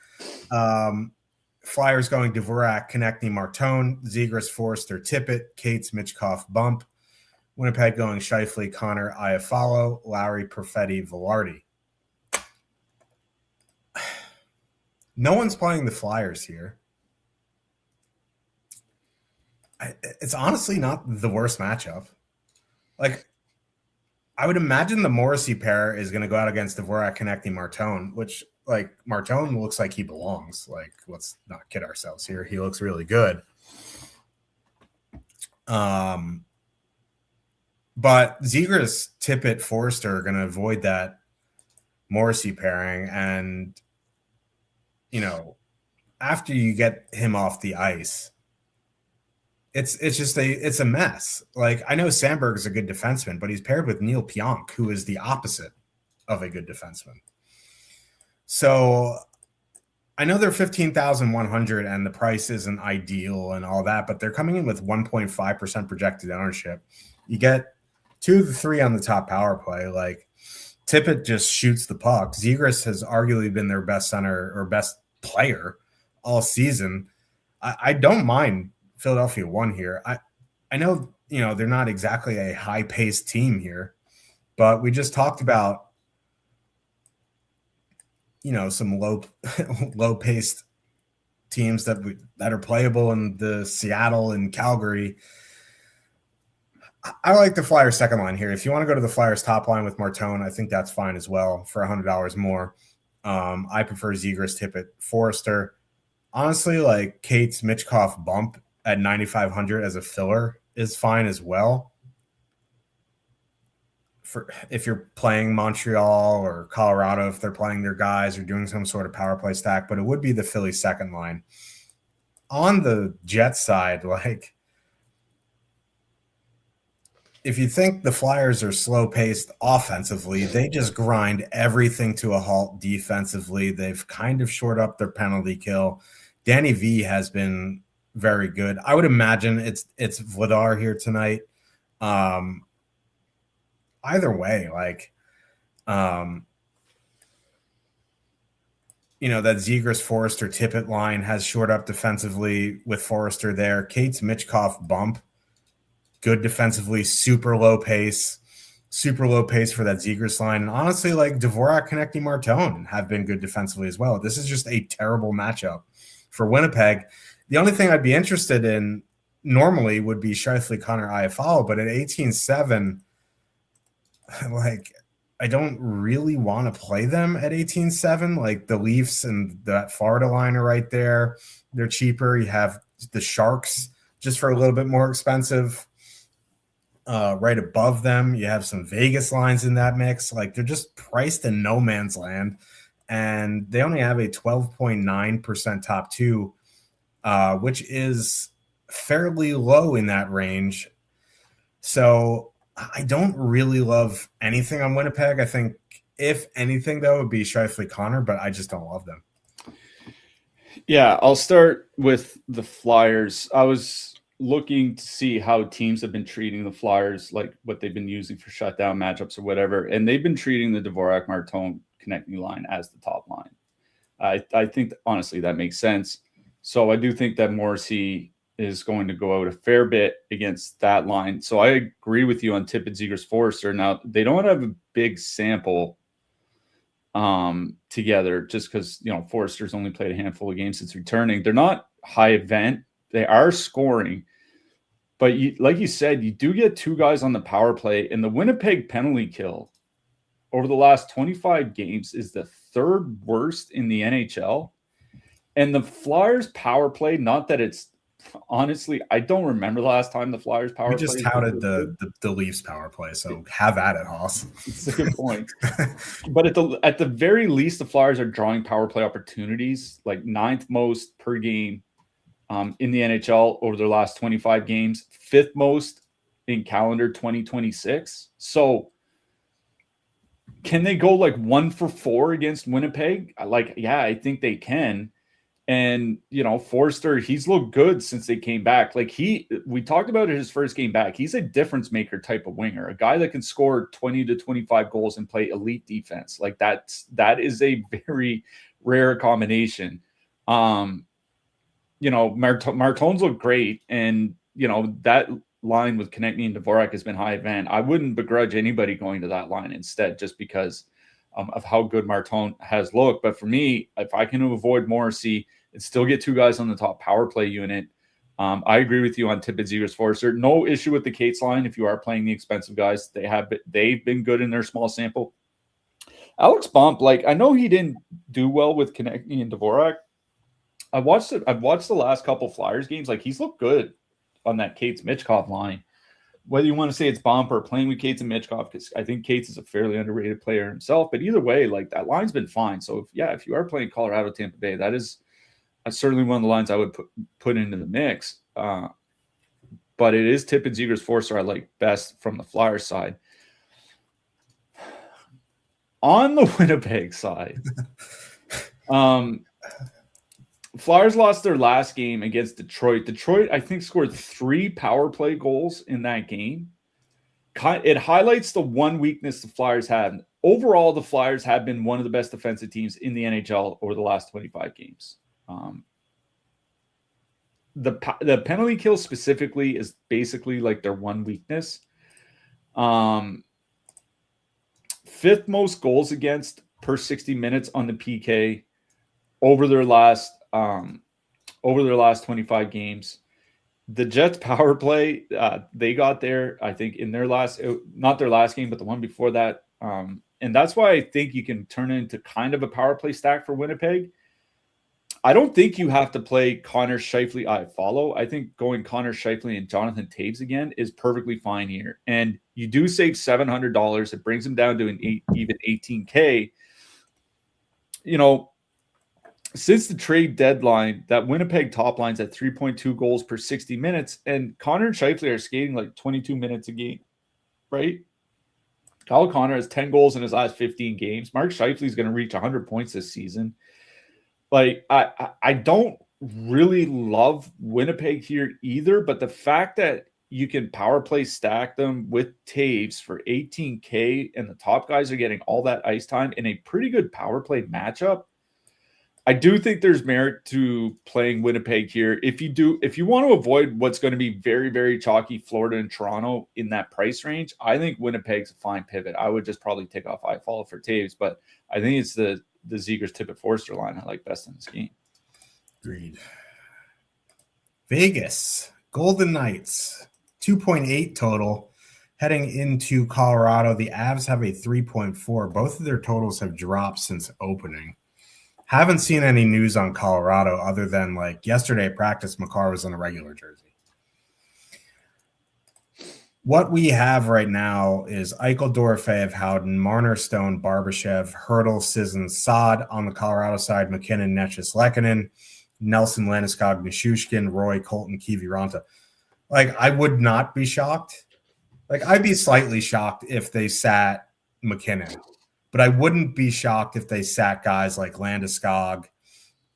Speaker 1: Flyers going Dvorak, Konechny, Martone, Zegras, Forster, Tippett, Cates, Mitchkov, Bump. Winnipeg going Scheifele, Connor, Iafallo, Lowry, Perfetti, Velarde. No one's playing the Flyers here. It's honestly not the worst matchup. Like, I would imagine the Morrissey pair is going to go out against Dvorak, Konechny, Martone, which, like, Martone looks like he belongs. Like, let's not kid ourselves here. He looks really good. But Zegras, Tippett, Forster are going to avoid that Morrissey pairing. And, after you get him off the ice, it's a mess. Like, I know Sandberg is a good defenseman, but he's paired with Neil Pionk, who is the opposite of a good defenseman. So I know they're 15,100 and the price isn't ideal and all that, but they're coming in with 1.5% projected ownership. You get 2 of the 3 on the top power play. Like, Tippett just shoots the puck. Zegras has arguably been their best center or best player all season. I don't mind Philadelphia 1 here. I know, they're not exactly a high-paced team here, but we just talked about some low paced teams that are playable in the Seattle and Calgary. I like the Flyers second line here. If you want to go to the Flyers top line with Martone, I think that's fine as well for $100 more. I prefer Zegras, Tippett, Forrester. Honestly, like Kate's Mitchkoff bump at 9,500 as a filler is fine as well. For if you're playing Montreal or Colorado, if they're playing their guys or doing some sort of power play stack, but it would be the Philly second line. On the Jets side, like, if you think the Flyers are slow-paced offensively, they just grind everything to a halt defensively. They've kind of shored up their penalty kill. Danny V has been very good. I would imagine it's Vladar here tonight. Either way, like, that Zegras, Forrester, Tippett line has shored up defensively with Forrester there. Kate's Mitchkoff bump, good defensively, super low pace for that Zegras line. And honestly, like Dvorak, Konechny, Martone have been good defensively as well. This is just a terrible matchup for Winnipeg. The only thing I'd be interested in normally would be Scheifele, Connor, Iafallo, but at 18-7, like, I don't really want to play them at 18-7. Like the Leafs and that Florida line are right there. They're cheaper. You have the Sharks just for a little bit more expensive. Right above them, you have some Vegas lines in that mix. Like, they're just priced in no man's land, and they only have a 12.9% top two, which is fairly low in that range. So I don't really love anything on Winnipeg. I think if anything, though, it would be Scheifele, Connor, but I just don't love them.
Speaker 2: Yeah, I'll start with the Flyers. I was looking to see how teams have been treating the Flyers, like what they've been using for shutdown matchups or whatever, and they've been treating the Dvorak, Martone, Konechny line as the top line. I think, honestly, that makes sense. So I do think that Morrissey is going to go out a fair bit against that line. So I agree with you on Tippett, Zegras, Forrester. Now, they don't have a big sample together just because, Forrester's only played a handful of games since returning. They're not high event. They are scoring, but like you said, you do get two guys on the power play, and the Winnipeg penalty kill over the last 25 games is the third worst in the NHL. And the Flyers power play, not that it's honestly, I don't remember the last time the Flyers power play.
Speaker 1: We just touted the Leafs power play, so have at it, Hoss.
Speaker 2: It's a good point. But at the very least, the Flyers are drawing power play opportunities, like 9th most per game in the NHL over their last 25 games, 5th most in calendar 2026. So can they go like 1 for 4 against Winnipeg? I think they can. And, Forrester, he's looked good since they came back. Like we talked about it his first game back. He's a difference maker type of winger, a guy that can score 20 to 25 goals and play elite defense. Like that is a very rare combination. Martone's look great. And, that line with Konechny and Dvorak has been high event. I wouldn't begrudge anybody going to that line instead, just because of how good Martone has looked. But for me, if I can avoid Morrissey and still get two guys on the top power play unit, I agree with you on Tippett, Zegras, Forrester. No issue with the Cates line if you are playing the expensive guys. They've been good in their small sample. Alex Bump, I know he didn't do well with Konechny and Dvorak. I've watched the last couple Flyers games. He's looked good on that Cates Mitchkoff line. Whether you want to say it's Bump or playing with Cates and Mitchkoff, because I think Cates is a fairly underrated player himself. But either way, that line's been fine. So if you are playing Colorado, Tampa Bay, that's certainly one of the lines I would put into the mix. But it is Tippett, Zegras, Forrester I like best from the Flyers side. On the Winnipeg side, Flyers lost their last game against Detroit. Detroit, I think, scored 3 power play goals in that game. It highlights the one weakness the Flyers have. Overall, the Flyers have been one of the best defensive teams in the NHL over the last 25 games. The penalty kill specifically is basically their one weakness. 5th most goals against per 60 minutes on the PK over their last 25 games. The Jets power play, they got there, I think, in their not their last game, but the one before that. And that's why I think you can turn it into kind of a power play stack for Winnipeg. I don't think you have to play Connor Scheifele. I think going Connor Scheifele and Jonathan Taves again is perfectly fine here. And you do save $700. It brings them down to even $18K. Since the trade deadline, that Winnipeg top line's at 3.2 goals per 60 minutes, and Connor and Scheifele are skating like 22 minutes a game, right? Kyle Connor has 10 goals in his last 15 games. Mark Scheifele is going to reach 100 points this season. Like, I don't really love Winnipeg here either, but the fact that you can power play stack them with Taves for $18K and the top guys are getting all that ice time in a pretty good power play matchup, I do think there's merit to playing Winnipeg here. If you want to avoid what's going to be very, very chalky Florida and Toronto in that price range, I think Winnipeg's a fine pivot. I would just probably take off Iafallo for Taves, but I think it's the Zegers Tippett Forster line I like best in this game.
Speaker 1: Agreed. Vegas, Golden Knights, 2.8 total. Heading into Colorado, the Avs have a 3.4. Both of their totals have dropped since opening. Haven't seen any news on Colorado other than like yesterday at practice, Makar was in a regular jersey. What we have right now is Eichel, Dorofeyev, Howden, Marner, Stone, Barbashev, Hurdle, Sisson, Saad on the Colorado side, McKinnon, Netchis, Lehkonen, Nelson, Landeskog, Nishushkin, Roy, Colton, Kiviranta. Like, I would not be shocked. Like, I'd be slightly shocked if they sat McKinnon. But I wouldn't be shocked if they sat guys like Landeskog,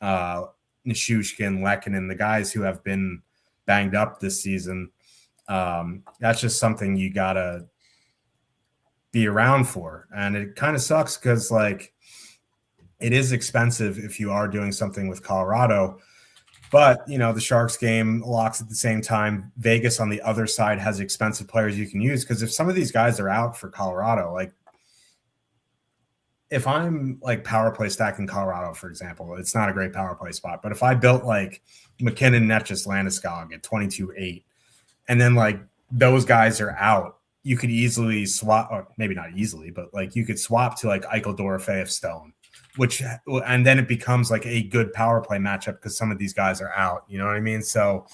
Speaker 1: Nishushkin, Lehkonen, the guys who have been banged up this season. That's just something you got to be around for. And it kind of sucks because, like, it is expensive if you are doing something with Colorado. But, the Sharks game locks at the same time. Vegas on the other side has expensive players you can use because if some of these guys are out for Colorado, like, if I'm like power play stacking Colorado, for example, it's not a great power play spot. But if I built like McKinnon, Netchis, Landeskog at 22-8, and then like those guys are out, you could easily swap, or maybe not easily, but like you could swap to like Eichel, Dorofeyev, Stone, and then it becomes like a good power play matchup because some of these guys are out. You know what I mean? So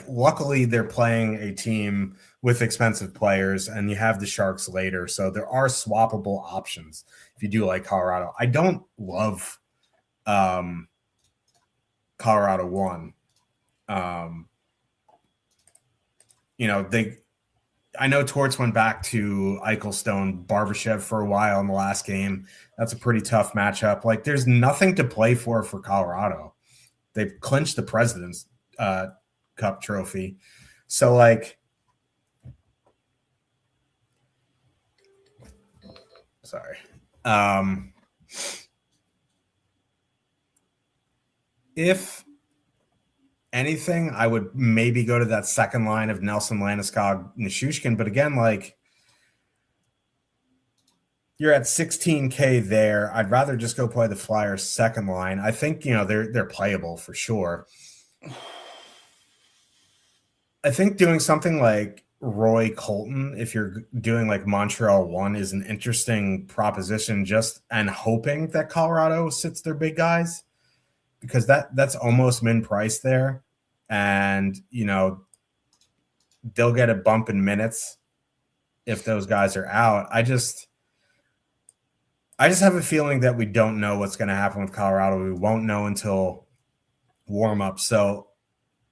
Speaker 1: luckily they're playing a team with expensive players and you have the Sharks later. So there are swappable options if you do like Colorado. I don't love Colorado 1. I know Torts went back to Eichel, Stone, Barbashev for a while in the last game. That's a pretty tough matchup. Like, there's nothing to play for Colorado. They've clinched the President's Cup trophy. So, like, sorry. If anything, I would maybe go to that second line of Nelson, Landeskog, Nishushkin. But again, like, you're at 16K there. I'd rather just go play the Flyers second line. I think, they're playable for sure. I think doing something like Roy Colton, if you're doing like Montreal 1, is an interesting proposition and hoping that Colorado sits their big guys because that's almost min price there. And, they'll get a bump in minutes if those guys are out. I just have a feeling that we don't know what's going to happen with Colorado. We won't know until warm up. So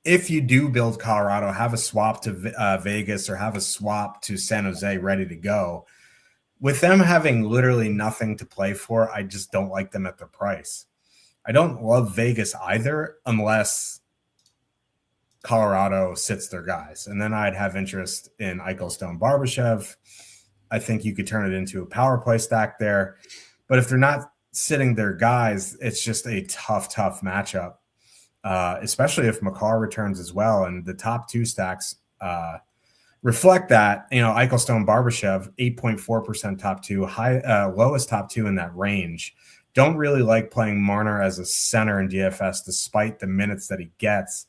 Speaker 1: if you do build Colorado, have a swap to Vegas or have a swap to San Jose ready to go. With them having literally nothing to play for, I just don't like them at their price. I don't love Vegas either unless Colorado sits their guys. And then I'd have interest in Eichel, Stone, Barbashev. I think you could turn it into a power play stack there. But if they're not sitting their guys, it's just a tough matchup. Especially if Makar returns as well. And the top two stacks reflect that, Eichelstone, Barbashev, 8.4% top two, lowest top two in that range. Don't really like playing Marner as a center in DFS despite the minutes that he gets.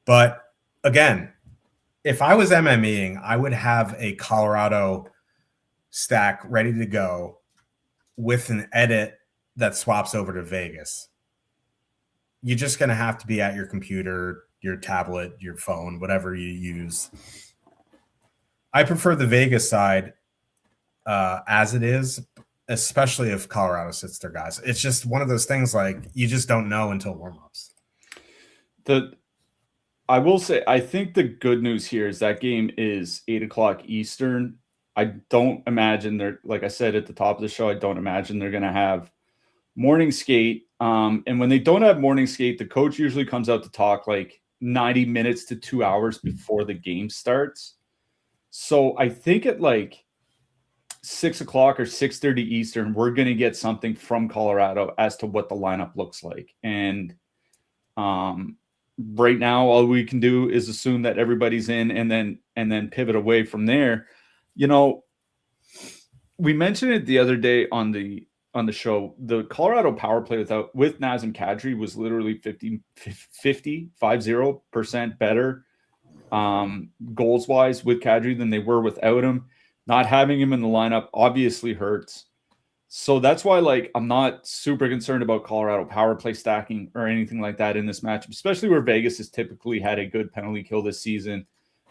Speaker 1: But again, if I was MMEing, I would have a Colorado stack ready to go with an edit that swaps over to Vegas. You're just going to have to be at your computer, your tablet, your phone, whatever you use. I prefer the Vegas side as it is, especially if Colorado sits their guys. It's just one of those things like you just don't know until warmups.
Speaker 2: I will say, I think the good news here is that game is 8:00 Eastern. I don't imagine they're, like I said at the top of the show, I don't imagine they're going to have morning skate. And when they don't have morning skate, the coach usually comes out to talk like 90 minutes to 2 hours before the game starts. So I think at like 6:00 or 6:30 Eastern, we're going to get something from Colorado as to what the lineup looks like. And right now, all we can do is assume that everybody's in and then pivot away from there. We mentioned it the other day on the show. The Colorado power play with Nazem Kadri was literally 50% better goals wise with Kadri than they were without him. Not having him in the lineup obviously hurts. So that's why, like, I'm not super concerned about Colorado power play stacking or anything like that in this matchup, especially where Vegas has typically had a good penalty kill this season.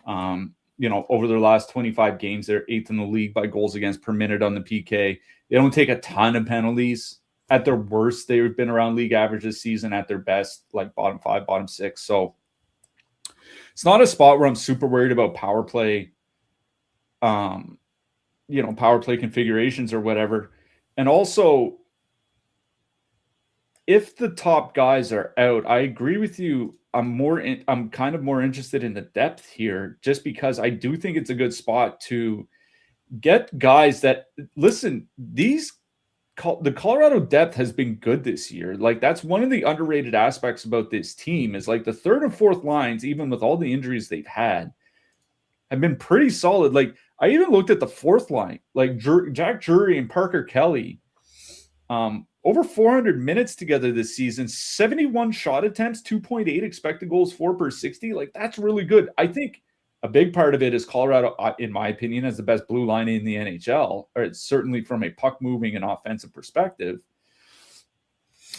Speaker 2: Over their last 25 games, they're 8th in the league by goals against per minute on the PK. They don't take a ton of penalties. At their worst, they've been around league average this season. At their best, like bottom 5, bottom 6. So it's not a spot where I'm super worried about power play, power play configurations or whatever. And also, if the top guys are out, I agree with you. I'm kind of more interested in the depth here, just because I do think it's a good spot to get guys that listen. The Colorado depth has been good this year. Like, that's one of the underrated aspects about this team is like the third and fourth lines, even with all the injuries they've had, have been pretty solid. Like, I even looked at the fourth line, like Jack Drury and Parker Kelly, over 400 minutes together this season, 71 shot attempts, 2.8 expected goals for per 60. Like, that's really good. I think a big part of it is Colorado, in my opinion, has the best blue line in the NHL, or it's certainly from a puck moving and offensive perspective.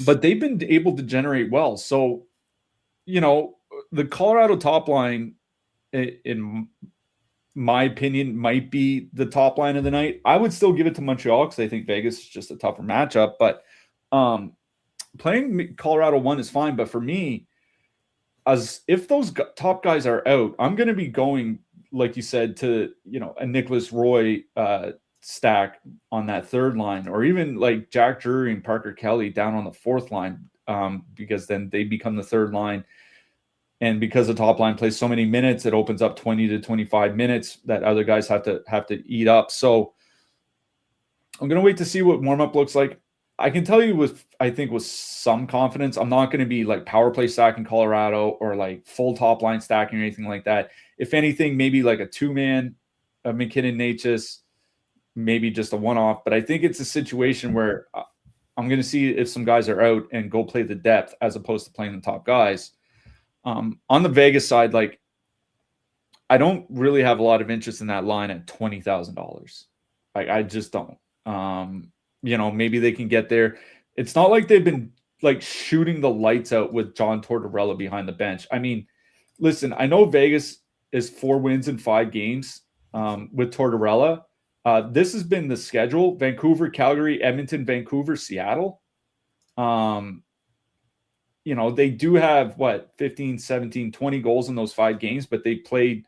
Speaker 2: But they've been able to generate well. So, the Colorado top line, in my opinion, might be the top line of the night. I would still give it to Montreal because I think Vegas is just a tougher matchup. But playing Colorado 1 is fine. But for me, as if those top guys are out, I'm going to be going, like you said, to a Nicholas Roy stack on that third line, or even like Jack Drury and Parker Kelly down on the fourth line, because then they become the third line. And because the top line plays so many minutes, it opens up 20 to 25 minutes that other guys have to eat up. So I'm going to wait to see what warm-up looks like. I can tell you with some confidence, I'm not going to be like power play stacking Colorado or like full top line stacking or anything like that. If anything, maybe like a 2-man, a McKinnon Natchez, maybe just a one-off. But I think it's a situation where I'm going to see if some guys are out and go play the depth as opposed to playing the top guys. On the Vegas side, like, I don't really have a lot of interest in that line at $20,000. I just don't. Maybe they can get there. It's not like they've been like shooting the lights out with John Tortorella behind the bench. I mean, listen, I know Vegas is 4 wins in 5 games with Tortorella. This has been the schedule: Vancouver, Calgary, Edmonton, Vancouver, Seattle. They do have 15, 17, 20 goals in those 5 games, but they played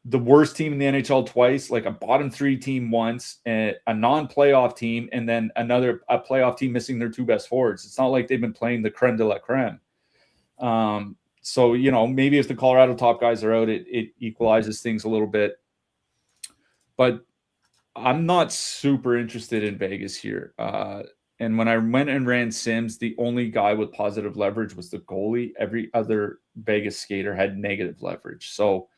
Speaker 2: the worst team in the NHL twice, like a bottom 3 team once, a non-playoff team, and then a playoff team missing their 2 best forwards. It's not like they've been playing the creme de la creme. So, maybe if the Colorado top guys are out, it equalizes things a little bit. But I'm not super interested in Vegas here. And when I went and ran Sims, the only guy with positive leverage was the goalie. Every other Vegas skater had negative leverage. So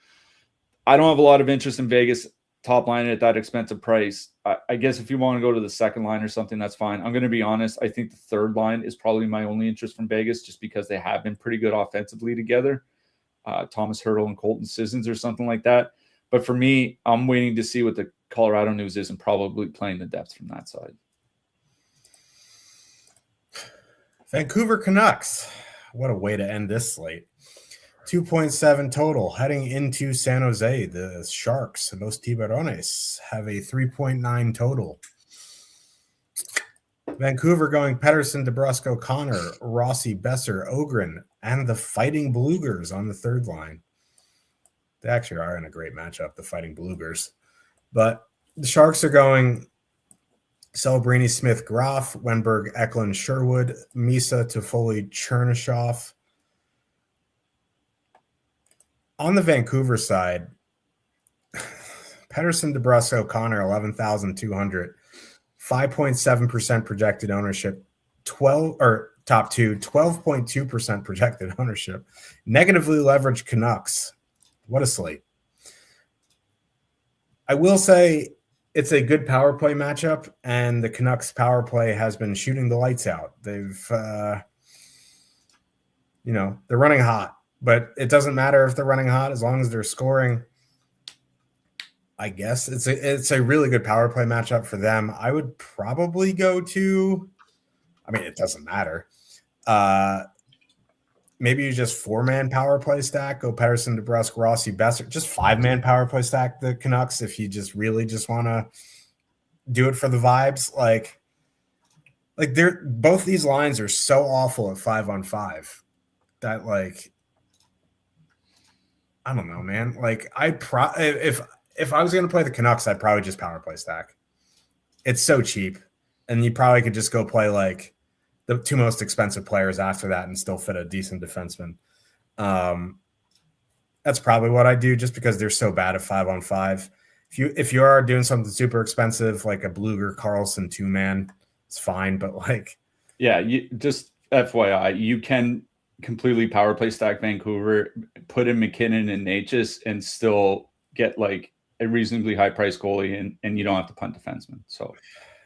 Speaker 2: I don't have a lot of interest in Vegas top line at that expensive price. I guess if you want to go to the second line or something, that's fine. I'm going to be honest. I think the third line is probably my only interest from Vegas, just because they have been pretty good offensively together. Thomas Hertl and Colton Sissons or something like that. But for me, I'm waiting to see what the Colorado news is and probably playing the depth from that side.
Speaker 1: Vancouver Canucks. What a way to end this slate. 2.7 total heading into San Jose. The Sharks, Los Tiburones, have a 3.9 total. Vancouver going Pettersson, DeBrusque, O'Connor, Rossi, Besser, Ogren, and the Fighting Bluegers on the third line. They actually are in a great matchup, the Fighting Bluegers. But the Sharks are going Celebrini, Smith, Graf, Wenberg, Eklund, Sherwood, Misa, Toffoli, Chernishoff. On the Vancouver side, Pettersson, DeBrusque, O'Connor, 11,200, 5.7% projected ownership, 12.2% projected ownership, negatively leveraged Canucks. What a slate. I will say it's a good power play matchup, and the Canucks power play has been shooting the lights out. They've, they're running hot. But it doesn't matter if they're running hot as long as they're scoring. I guess it's a really good power play matchup for them. I would probably go to, it doesn't matter. Maybe you just 4-man power play stack. Go Pettersson, DeBrusque, Rossi, Besser. Just 5-man power play stack the Canucks if you just really just want to do it for the vibes. Like they're both these lines are so awful at 5-on-5 that I don't know, man. If I was going to play the Canucks, I'd probably just power play stack. It's so cheap, and you probably could just go play the two most expensive players after that and still fit a decent defenseman. That's probably what I do, just because they're so bad at 5-on-5. If you are doing something super expensive like a Bluger Carlson 2-man, it's fine. But
Speaker 2: you just FYI, you can completely power play stack Vancouver, put in McKinnon and Natchez, and still get a reasonably high price goalie, and you don't have to punt defenseman. So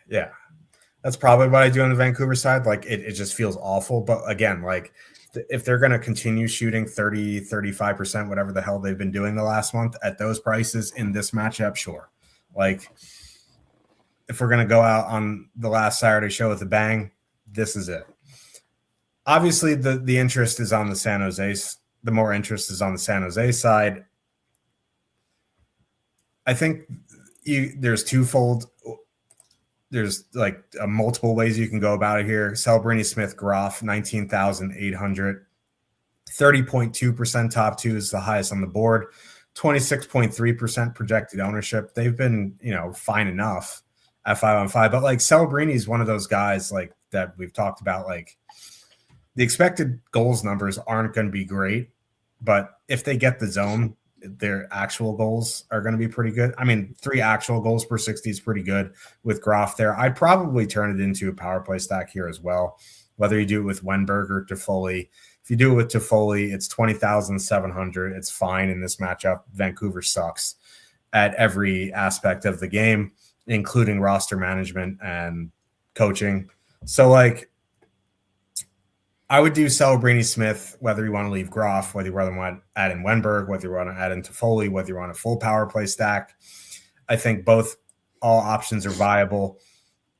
Speaker 1: yeah, that's probably what I do on the Vancouver side. It just feels awful. But again, if they're going to continue shooting 30, 35%, whatever the hell they've been doing the last month at those prices in this matchup, sure. If we're going to go out on the last Saturday show with a bang, this is it. Obviously, the interest is on the San Jose's. The more interest is on the San Jose side. I think there's twofold. There's multiple ways you can go about it here. Celebrini, Smith, Graf, 19,800. 30.2% top two is the highest on the board. 26.3% projected ownership. They've been, fine enough at 5-on-5. But Celebrini is one of those guys that we've talked about. The expected goals numbers aren't going to be great, but if they get the zone, their actual goals are going to be pretty good. 3 actual goals per 60 is pretty good with Graf there. I'd probably turn it into a power play stack here as well, whether you do it with Wenberg or Toffoli. If you do it with Toffoli, it's 20,700. It's fine in this matchup. Vancouver sucks at every aspect of the game, including roster management and coaching. So I would do Celebrini, Smith, whether you want to leave Graf, whether you want to add in Wenberg, whether you want to add in Toffoli, whether you want a full power play stack. I think all options are viable.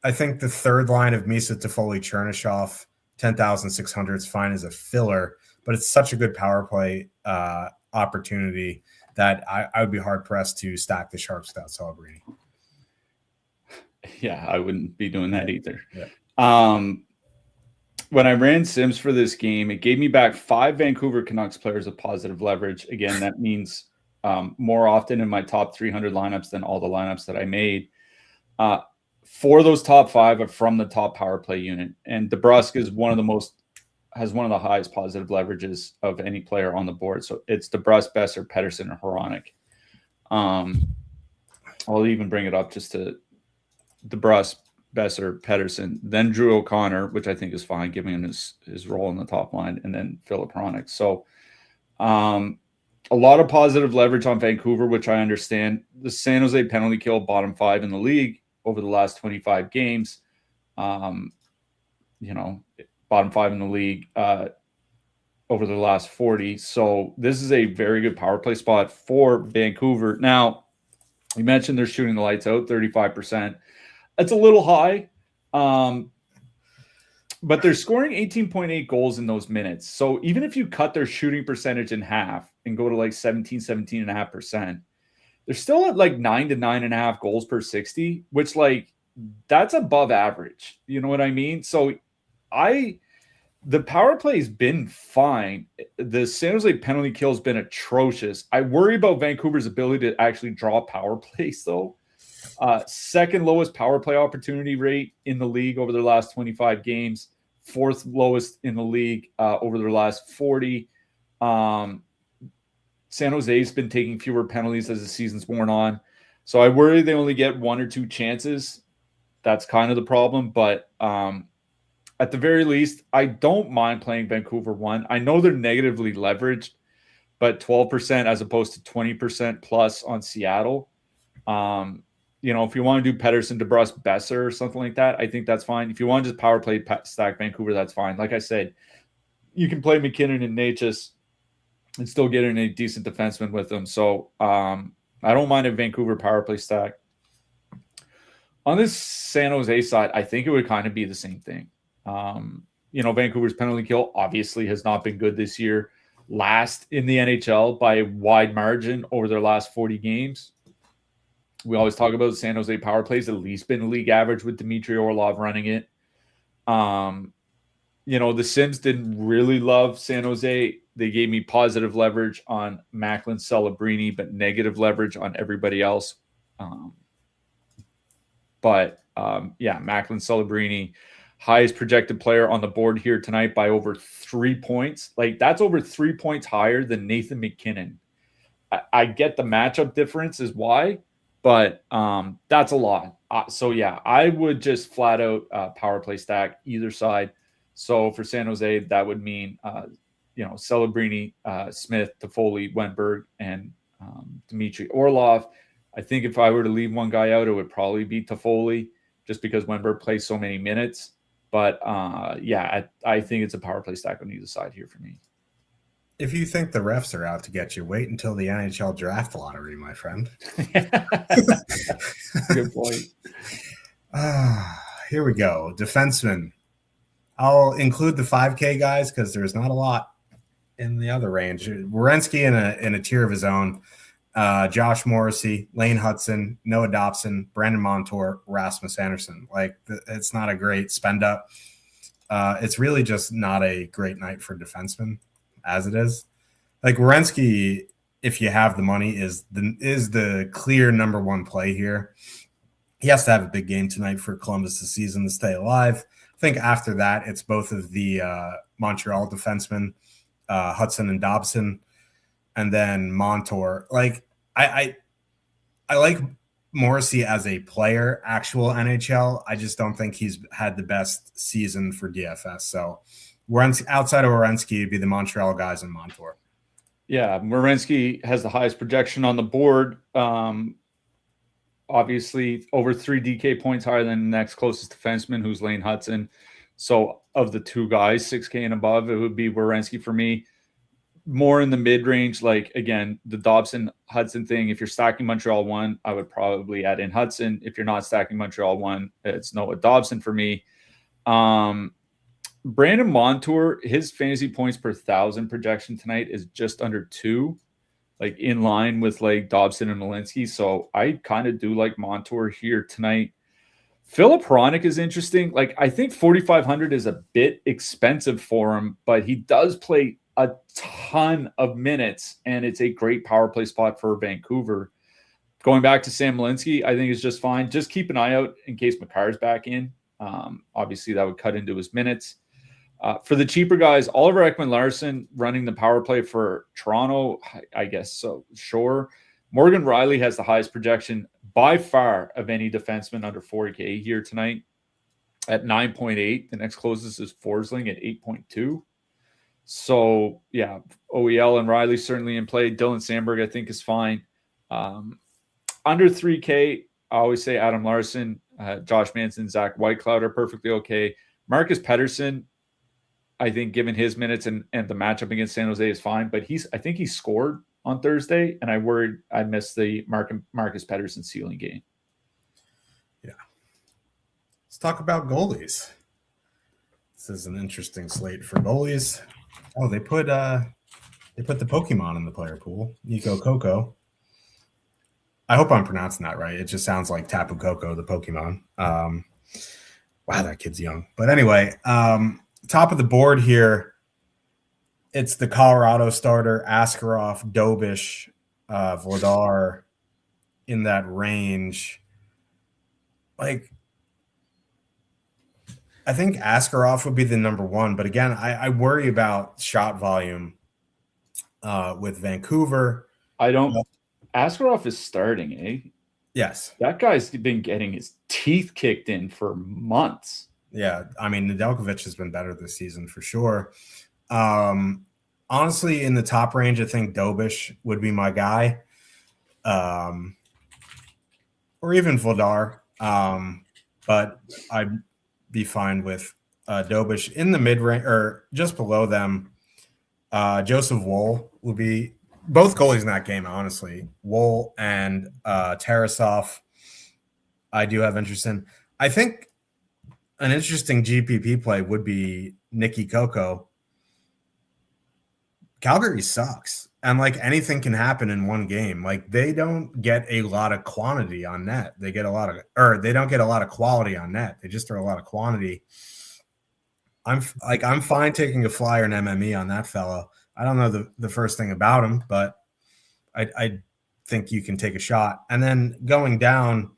Speaker 1: I think the third line of Misa, Toffoli, Chernishoff, 10,600 is fine as a filler, but it's such a good power play opportunity that I would be hard-pressed to stack the Sharks without Celebrini.
Speaker 2: Yeah, I wouldn't be doing that either.
Speaker 1: Yeah.
Speaker 2: When I ran Sims for this game, it gave me back 5 Vancouver Canucks players with positive leverage. Again, that means more often in my top 300 lineups than all the lineups that I made. 4 of those top 5 are from the top power play unit, and DeBrusque is has one of the highest positive leverages of any player on the board. So it's DeBrusque, Besser, Pettersson, or Hronek. I'll even bring it up just to DeBrusque, Besser, Pettersson, then Drew O'Connor, which I think is fine, giving him his role in the top line, and then Philip Hronek. So A lot of positive leverage on Vancouver, which I understand. The San Jose penalty kill, bottom 5 in the league over the last 25 games. Bottom 5 in the league over the last 40. So this is a very good power play spot for Vancouver. Now, you mentioned they're shooting the lights out, 35%. That's a little high. But they're scoring 18.8 goals in those minutes. So even if you cut their shooting percentage in half and go to like 17.5%, they're still at like 9 to 9.5 goals per 60, which like that's above average. You know what I mean? So the power play has been fine. The San Jose penalty kill has been atrocious. I worry about Vancouver's ability to actually draw power plays though. Second lowest power play opportunity rate in the league over their last 25 games. Fourth lowest in the league over their last 40. San Jose's been taking fewer penalties as the season's worn on. So I worry they only get 1 or 2 chances. That's kind of the problem. But at the very least, I don't mind playing Vancouver 1. I know they're negatively leveraged, but 12% as opposed to 20% plus on Seattle. If you want to do Pettersson, DeBrusque, Besser or something like that, I think that's fine. If you want to just power play stack Vancouver, that's fine. Like I said, you can play McKinnon and Natchez and still get in a decent defenseman with them. So I don't mind a Vancouver power play stack. On this San Jose side, I think it would kind of be the same thing. Vancouver's penalty kill obviously has not been good this year. Last in the NHL by a wide margin over their last 40 games. We always talk about San Jose power plays, at least been league average with Dmitry Orlov running it. The Sims didn't really love San Jose. They gave me positive leverage on Macklin, Celebrini, but negative leverage on everybody else. Macklin, Celebrini, highest projected player on the board here tonight by over 3 points. Like that's over 3 points higher than Nathan McKinnon. I get the matchup difference is why. But that's a lot. I would just flat out power play stack either side. So for San Jose, that would mean, Celebrini, Smith, Toffoli, Wenberg, and Dmitry Orlov. I think if I were to leave one guy out, it would probably be Toffoli just because Wenberg plays so many minutes. But I think it's a power play stack on either side here for me.
Speaker 1: If you think the refs are out to get you, wait until the NHL draft lottery, my friend.
Speaker 2: Good point.
Speaker 1: Here we go. Defenseman. I'll include the 5K guys because there's not a lot in the other range. Werenski in a tier of his own. Josh Morrissey, Lane Hudson, Noah Dobson, Brandon Montour, Rasmus Anderson. It's not a great spend up. It's really just not a great night for defensemen. As it is, like Werenski, if you have the money, is the clear number one play here. He has to have a big game tonight for Columbus this season to stay alive. I think after that, it's both of the Montreal defensemen, Hudson and Dobson, and then Montour. Like I like Morrissey as a player, actual NHL. I just don't think he's had the best season for DFS. So outside of Werenski, it'd be the Montreal guys and Montour.
Speaker 2: Yeah, Werenski has the highest projection on the board. Obviously, over 3 DK points higher than the next closest defenseman, who's Lane Hudson. So of the two guys, 6K and above, it would be Werenski for me. More in the mid-range, like, again, the Dobson-Hudson thing. If you're stacking Montreal 1, I would probably add in Hudson. If you're not stacking Montreal 1, it's Noah Dobson for me. Brandon Montour, his fantasy points per 1,000 projection tonight is just under 2, like in line with like Dobson and Malinsky. So I kind of do like Montour here tonight. Philip Hronik is interesting. Like I think 4,500 is a bit expensive for him, but he does play a ton of minutes and it's a great power play spot for Vancouver. Going back to Sam Malinsky, I think is just fine. Just keep an eye out in case Makar's back in. Obviously that would cut into his minutes. For the cheaper guys, Oliver Ekman-Larsson running the power play for Toronto, I guess so. Sure. Morgan Riley has the highest projection by far of any defenseman under 4K here tonight at 9.8. The next closest is Forsling at 8.2. So, yeah, OEL and Riley certainly in play. Dylan Sandberg, I think, is fine. Under 3K, I always say Adam Larson, Josh Manson, Zach Whitecloud are perfectly okay. Marcus Pettersson, I think, given his minutes and the matchup against San Jose is fine. But I think he scored on Thursday, and I worried I missed the Marcus Pettersson ceiling game.
Speaker 1: Yeah. Let's talk about goalies. This is an interesting slate for goalies. Oh, they put the Pokemon in the player pool. Nico Coco. I hope I'm pronouncing that right. It just sounds like Tapu Koko, the Pokemon. Wow, that kid's young. But anyway, top of the board here, it's the Colorado starter, Askarov, Dobish, Vladar in that range. Like, I think Askarov would be the number one. But again, I worry about shot volume with Vancouver.
Speaker 2: Askarov is starting, eh?
Speaker 1: Yes.
Speaker 2: That guy's been getting his teeth kicked in for months.
Speaker 1: Yeah. I mean, Nedeljkovic has been better this season for sure. Honestly, in the top range, I think Dobish would be my guy. Or even Vladar. But I'd be fine with Dobish. In the mid-range, or just below them, Joseph Woll would be – both goalies in that game, honestly. Woll and Tarasov, I do have interest in. I think an interesting GPP play would be Nicky Coco. Calgary sucks. And, like, anything can happen in one game. Like, they don't get a lot of quantity on net. They get they don't get a lot of quality on net. They just throw a lot of quantity. I'm fine taking a flyer in MME on that fellow. I don't know the first thing about him, but I think you can take a shot. And then going down,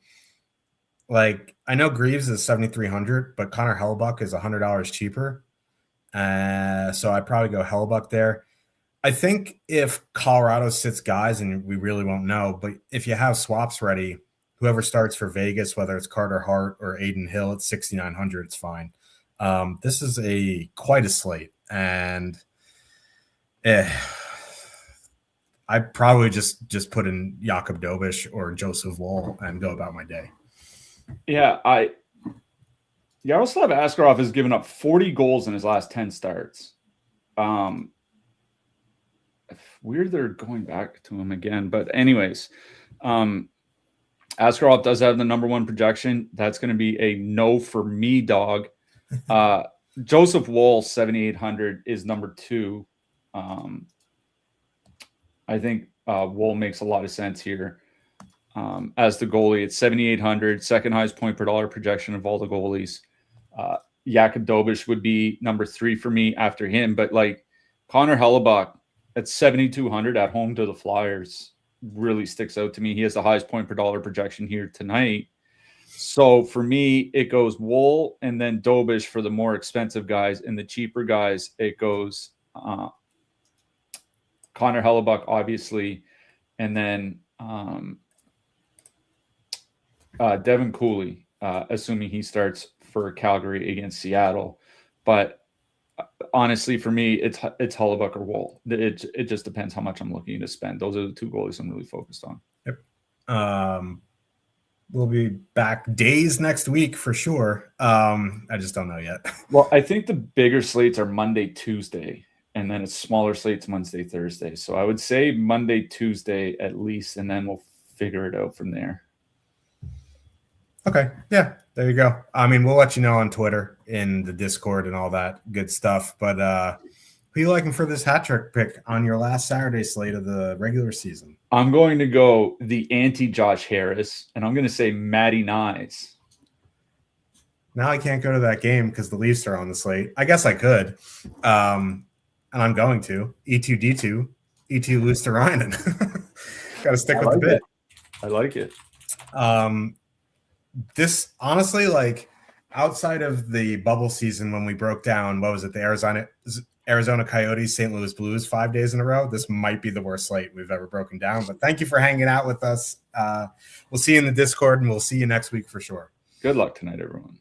Speaker 1: like, I know Greaves is $7,300, but Connor Hellebuyck is $100 cheaper. So I'd probably go Hellebuyck there. I think if Colorado sits guys, and we really won't know, but if you have swaps ready, whoever starts for Vegas, whether it's Carter Hart or Aiden Hill at 6,900, it's fine. This is quite a slate, and I'd probably just put in Jakub Dobish or Joseph Woll and go about my day.
Speaker 2: Yeah, Yaroslav Askarov has given up 40 goals in his last 10 starts. Weird they're going back to him again, but anyways, Askarov does have the number one projection. That's going to be a no for me, dog. Joseph Woll, 7,800 is number two. I think Woll makes a lot of sense here as the goalie. It's 7,800, second highest point per dollar projection of all the goalies. Jakub Dobish would be number three for me after him, but like Connor Hellebuyck at 7,200 at home to the Flyers really sticks out to me. He has the highest point per dollar projection here tonight. So for me, it goes Woll and then Dobish for the more expensive guys, and the cheaper guys, it goes Connor Hellebuyck, obviously, and then Devin Cooley, assuming he starts for Calgary against Seattle. But honestly, for me, it's Hellebuyck or Woll. It just depends how much I'm looking to spend. Those are the two goalies I'm really focused on.
Speaker 1: Yep. We'll be back days next week for sure. I just don't know yet.
Speaker 2: Well, I think the bigger slates are Monday, Tuesday, and then it's smaller slates Wednesday, Thursday. So I would say Monday, Tuesday at least, and then we'll figure it out from there.
Speaker 1: Okay. Yeah, there you go. I mean, we'll let you know on Twitter, in the Discord and all that good stuff. But who are you liking for this hat trick pick on your last Saturday slate of the regular season?
Speaker 2: I'm going to go the anti-Josh Harris, and I'm going to say Matty Nyes.
Speaker 1: Now I can't go to that game because the Leafs are on the slate. I guess I could. And I'm going to. E2D2, E2 Luosterainen. Got to stick with the bit.
Speaker 2: I like it.
Speaker 1: This, honestly, like, outside of the bubble season when we broke down, what was it, the Arizona Coyotes, St. Louis Blues 5 days in a row, this might be the worst slate we've ever broken down. But thank you for hanging out with us. We'll see you in the Discord, and we'll see you next week for sure.
Speaker 2: Good luck tonight, everyone.